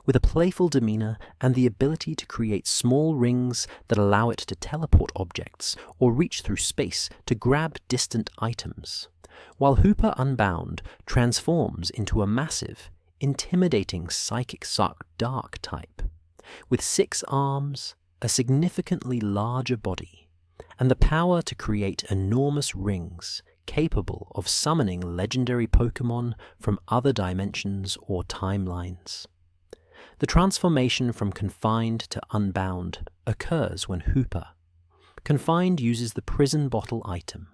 with a playful demeanor and the ability to create small rings that allow it to teleport objects or reach through space to grab distant items, while Hooper Unbound transforms into a massive, intimidating Psychic Dark type, with 6 arms, a significantly larger body, and the power to create enormous rings capable of summoning legendary Pokémon from other dimensions or timelines. The transformation from Confined to Unbound occurs when Hooper Confined uses the Prison Bottle item,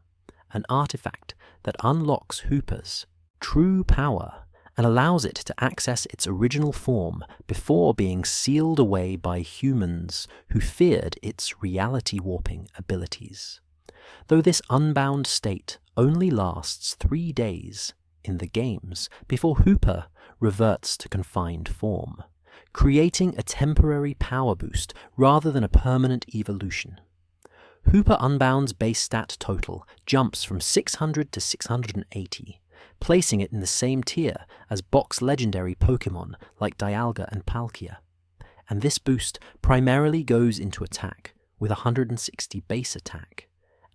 an artifact that unlocks Hooper's true power and allows it to access its original form before being sealed away by humans who feared its reality-warping abilities. Though this unbound state only lasts 3 days in the games before Hooper reverts to Confined form, creating a temporary power boost rather than a permanent evolution. Hooper Unbound's base stat total jumps from 600 to 680, placing it in the same tier as box legendary Pokémon like Dialga and Palkia, and this boost primarily goes into attack with 160 base attack,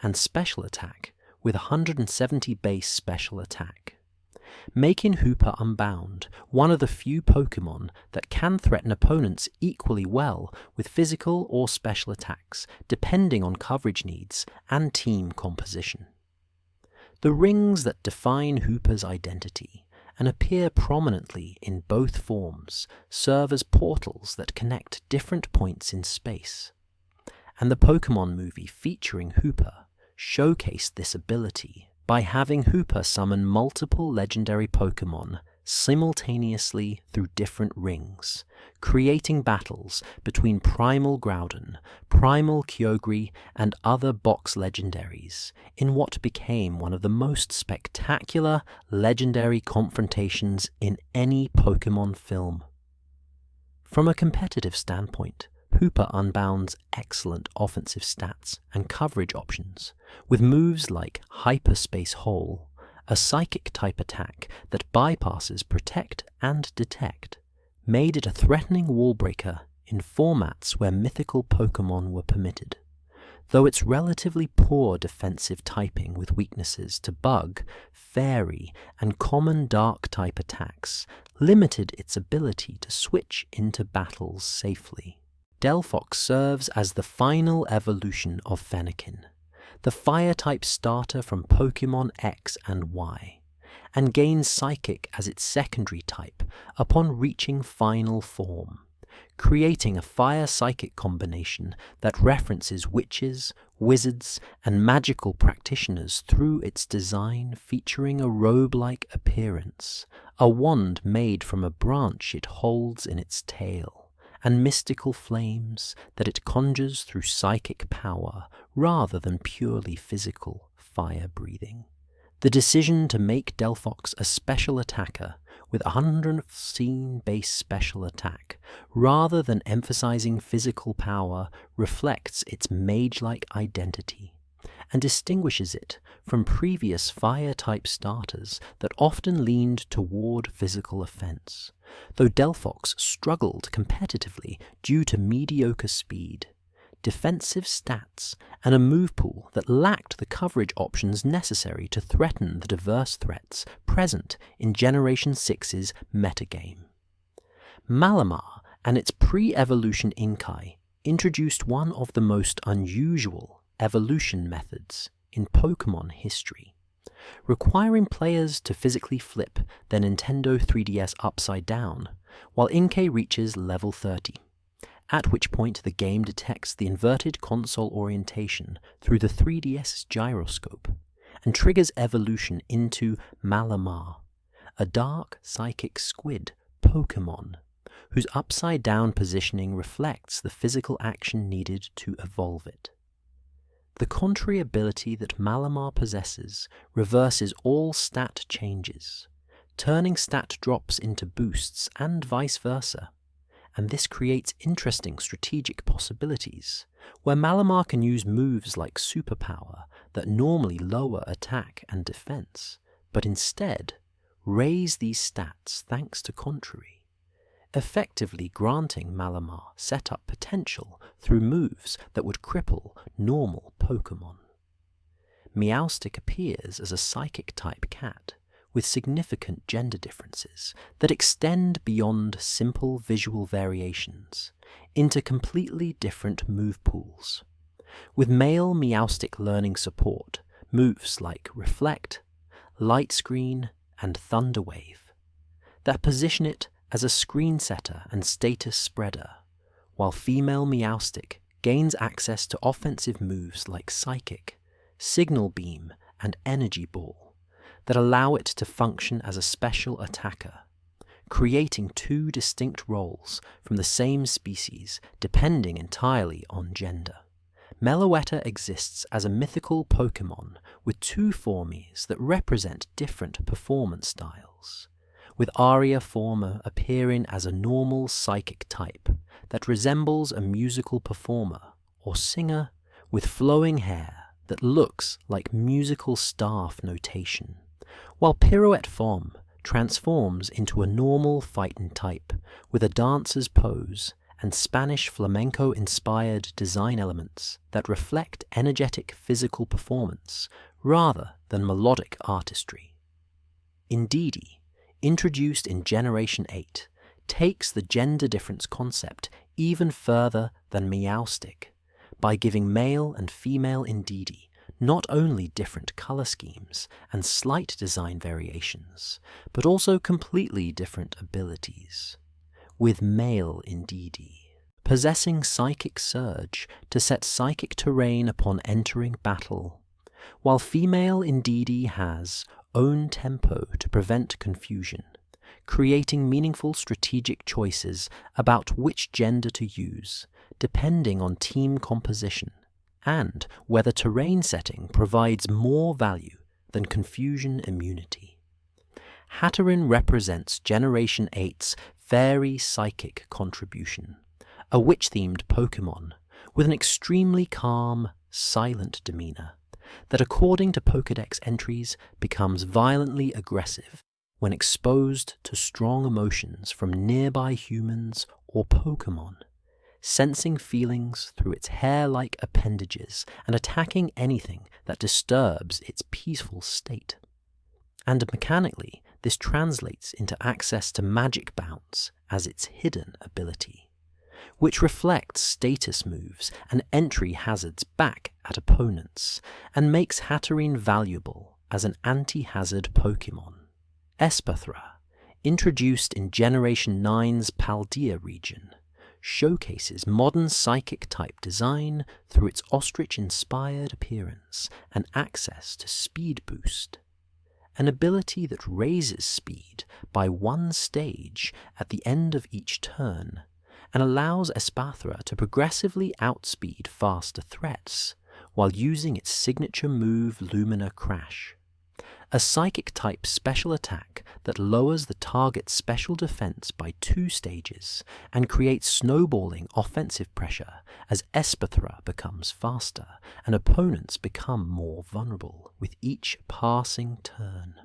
and special attack with 170 base special attack, making Hooper Unbound one of the few Pokémon that can threaten opponents equally well with physical or special attacks, depending on coverage needs and team composition. The rings that define Hooper's identity and appear prominently in both forms serve as portals that connect different points in space, and the Pokémon movie featuring Hooper showcased this ability by having Hooper summon multiple legendary Pokémon simultaneously through different rings, creating battles between Primal Groudon, Primal Kyogre, and other box legendaries in what became one of the most spectacular legendary confrontations in any Pokémon film. From a competitive standpoint, Hooper Unbound's excellent offensive stats and coverage options, with moves like Hyperspace Hole, a psychic-type attack that bypasses Protect and Detect, made it a threatening wall-breaker in formats where mythical Pokémon were permitted, though its relatively poor defensive typing with weaknesses to Bug, Fairy, and common Dark-type attacks limited its ability to switch into battles safely. Delphox serves as the final evolution of Fennekin, the Fire-type starter from Pokémon X and Y, and gains Psychic as its secondary type upon reaching final form, creating a Fire-Psychic combination that references witches, wizards, and magical practitioners through its design featuring a robe-like appearance, a wand made from a branch it holds in its tail, and mystical flames that it conjures through psychic power rather than purely physical fire breathing. The decision to make Delphox a special attacker with 115 base special attack rather than emphasizing physical power reflects its mage-like identity and distinguishes it from previous fire-type starters that often leaned toward physical offense, though Delphox struggled competitively due to mediocre speed. defensive stats, and a move pool that lacked the coverage options necessary to threaten the diverse threats present in Generation 6's metagame. Malamar and its pre-evolution Inkai introduced one of the most unusual evolution methods in Pokémon history, requiring players to physically flip their Nintendo 3DS upside down while Inkay reaches level 30, at which point the game detects the inverted console orientation through the 3DS's gyroscope and triggers evolution into Malamar, a dark psychic squid Pokémon whose upside-down positioning reflects the physical action needed to evolve it. The contrary ability that Malamar possesses reverses all stat changes, turning stat drops into boosts and vice versa, and this creates interesting strategic possibilities, where Malamar can use moves like Superpower that normally lower attack and defense, but instead raise these stats thanks to Contrary, effectively granting Malamar setup potential through moves that would cripple normal Pokémon. Meowstic appears as a Psychic-type cat, with significant gender differences that extend beyond simple visual variations into completely different move pools, with male Meowstic learning support moves like Reflect, Light Screen, and Thunder Wave that position it as a screen setter and status spreader, while female Meowstic gains access to offensive moves like Psychic, Signal Beam, and Energy Ball that allow it to function as a special attacker, creating two distinct roles from the same species depending entirely on gender. Meloetta exists as a mythical Pokémon with two formies that represent different performance styles, with Aria Former appearing as a normal psychic type that resembles a musical performer or singer with flowing hair that looks like musical staff notation, while Pirouette Form transforms into a normal fighting type with a dancer's pose and Spanish flamenco-inspired design elements that reflect energetic physical performance rather than melodic artistry. Indeedee, introduced in Generation 8, takes the gender difference concept even further than Meowstic by giving male and female Indeedee not only different color schemes and slight design variations, but also completely different abilities, with male Indeedee possessing Psychic Surge to set psychic terrain upon entering battle, while female Indeedee has Own Tempo to prevent confusion, creating meaningful strategic choices about which gender to use, depending on team composition, and whether terrain setting provides more value than confusion immunity. Hatterene represents Generation 8's Fairy Psychic contribution, a witch-themed Pokémon with an extremely calm, silent demeanor that, according to Pokédex entries, becomes violently aggressive when exposed to strong emotions from nearby humans or Pokémon, sensing feelings through its hair-like appendages and attacking anything that disturbs its peaceful state. And mechanically, this translates into access to Magic Bounce as its hidden ability, which reflects status moves and entry hazards back at opponents, and makes Hatterene valuable as an anti-hazard Pokémon. Espathra, introduced in Generation 9's Paldea region, showcases modern Psychic-type design through its ostrich-inspired appearance and access to Speed Boost, an ability that raises speed by one stage at the end of each turn, and allows Espathra to progressively outspeed faster threats while using its signature move Lumina Crash, a Psychic-type special attack that lowers the target's special defense by 2 stages and creates snowballing offensive pressure as Espathra becomes faster and opponents become more vulnerable with each passing turn.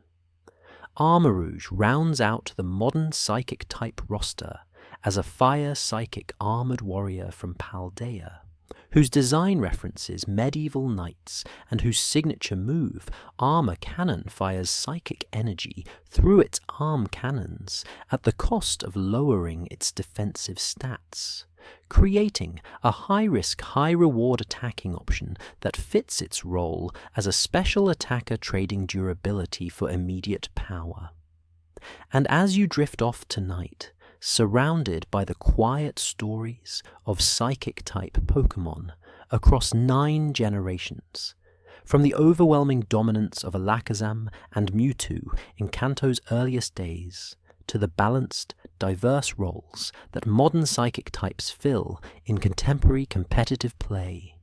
Armarouge rounds out the modern Psychic-type roster as a Fire Psychic armored warrior from Paldea, whose design references medieval knights and whose signature move, Armor Cannon, fires psychic energy through its arm cannons at the cost of lowering its defensive stats, creating a high-risk, high-reward attacking option that fits its role as a special attacker trading durability for immediate power. And as you drift off tonight, surrounded by the quiet stories of Psychic-type Pokémon across 9 generations, from the overwhelming dominance of Alakazam and Mewtwo in Kanto's earliest days, to the balanced, diverse roles that modern Psychic types fill in contemporary competitive play,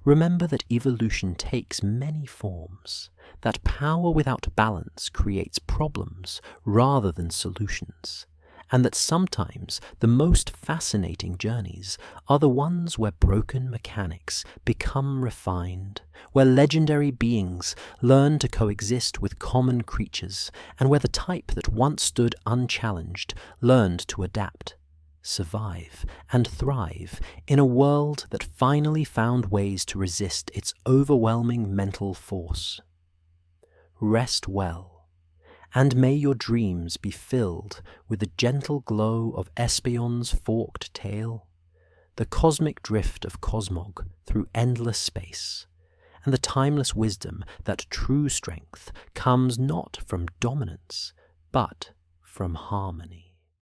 remember that evolution takes many forms, that power without balance creates problems rather than solutions, and that sometimes the most fascinating journeys are the ones where broken mechanics become refined, where legendary beings learn to coexist with common creatures, and where the type that once stood unchallenged learned to adapt, survive, and thrive in a world that finally found ways to resist its overwhelming mental force. Rest well, and may your dreams be filled with the gentle glow of Espeon's forked tail, the cosmic drift of Cosmog through endless space, and the timeless wisdom that true strength comes not from dominance, but from harmony.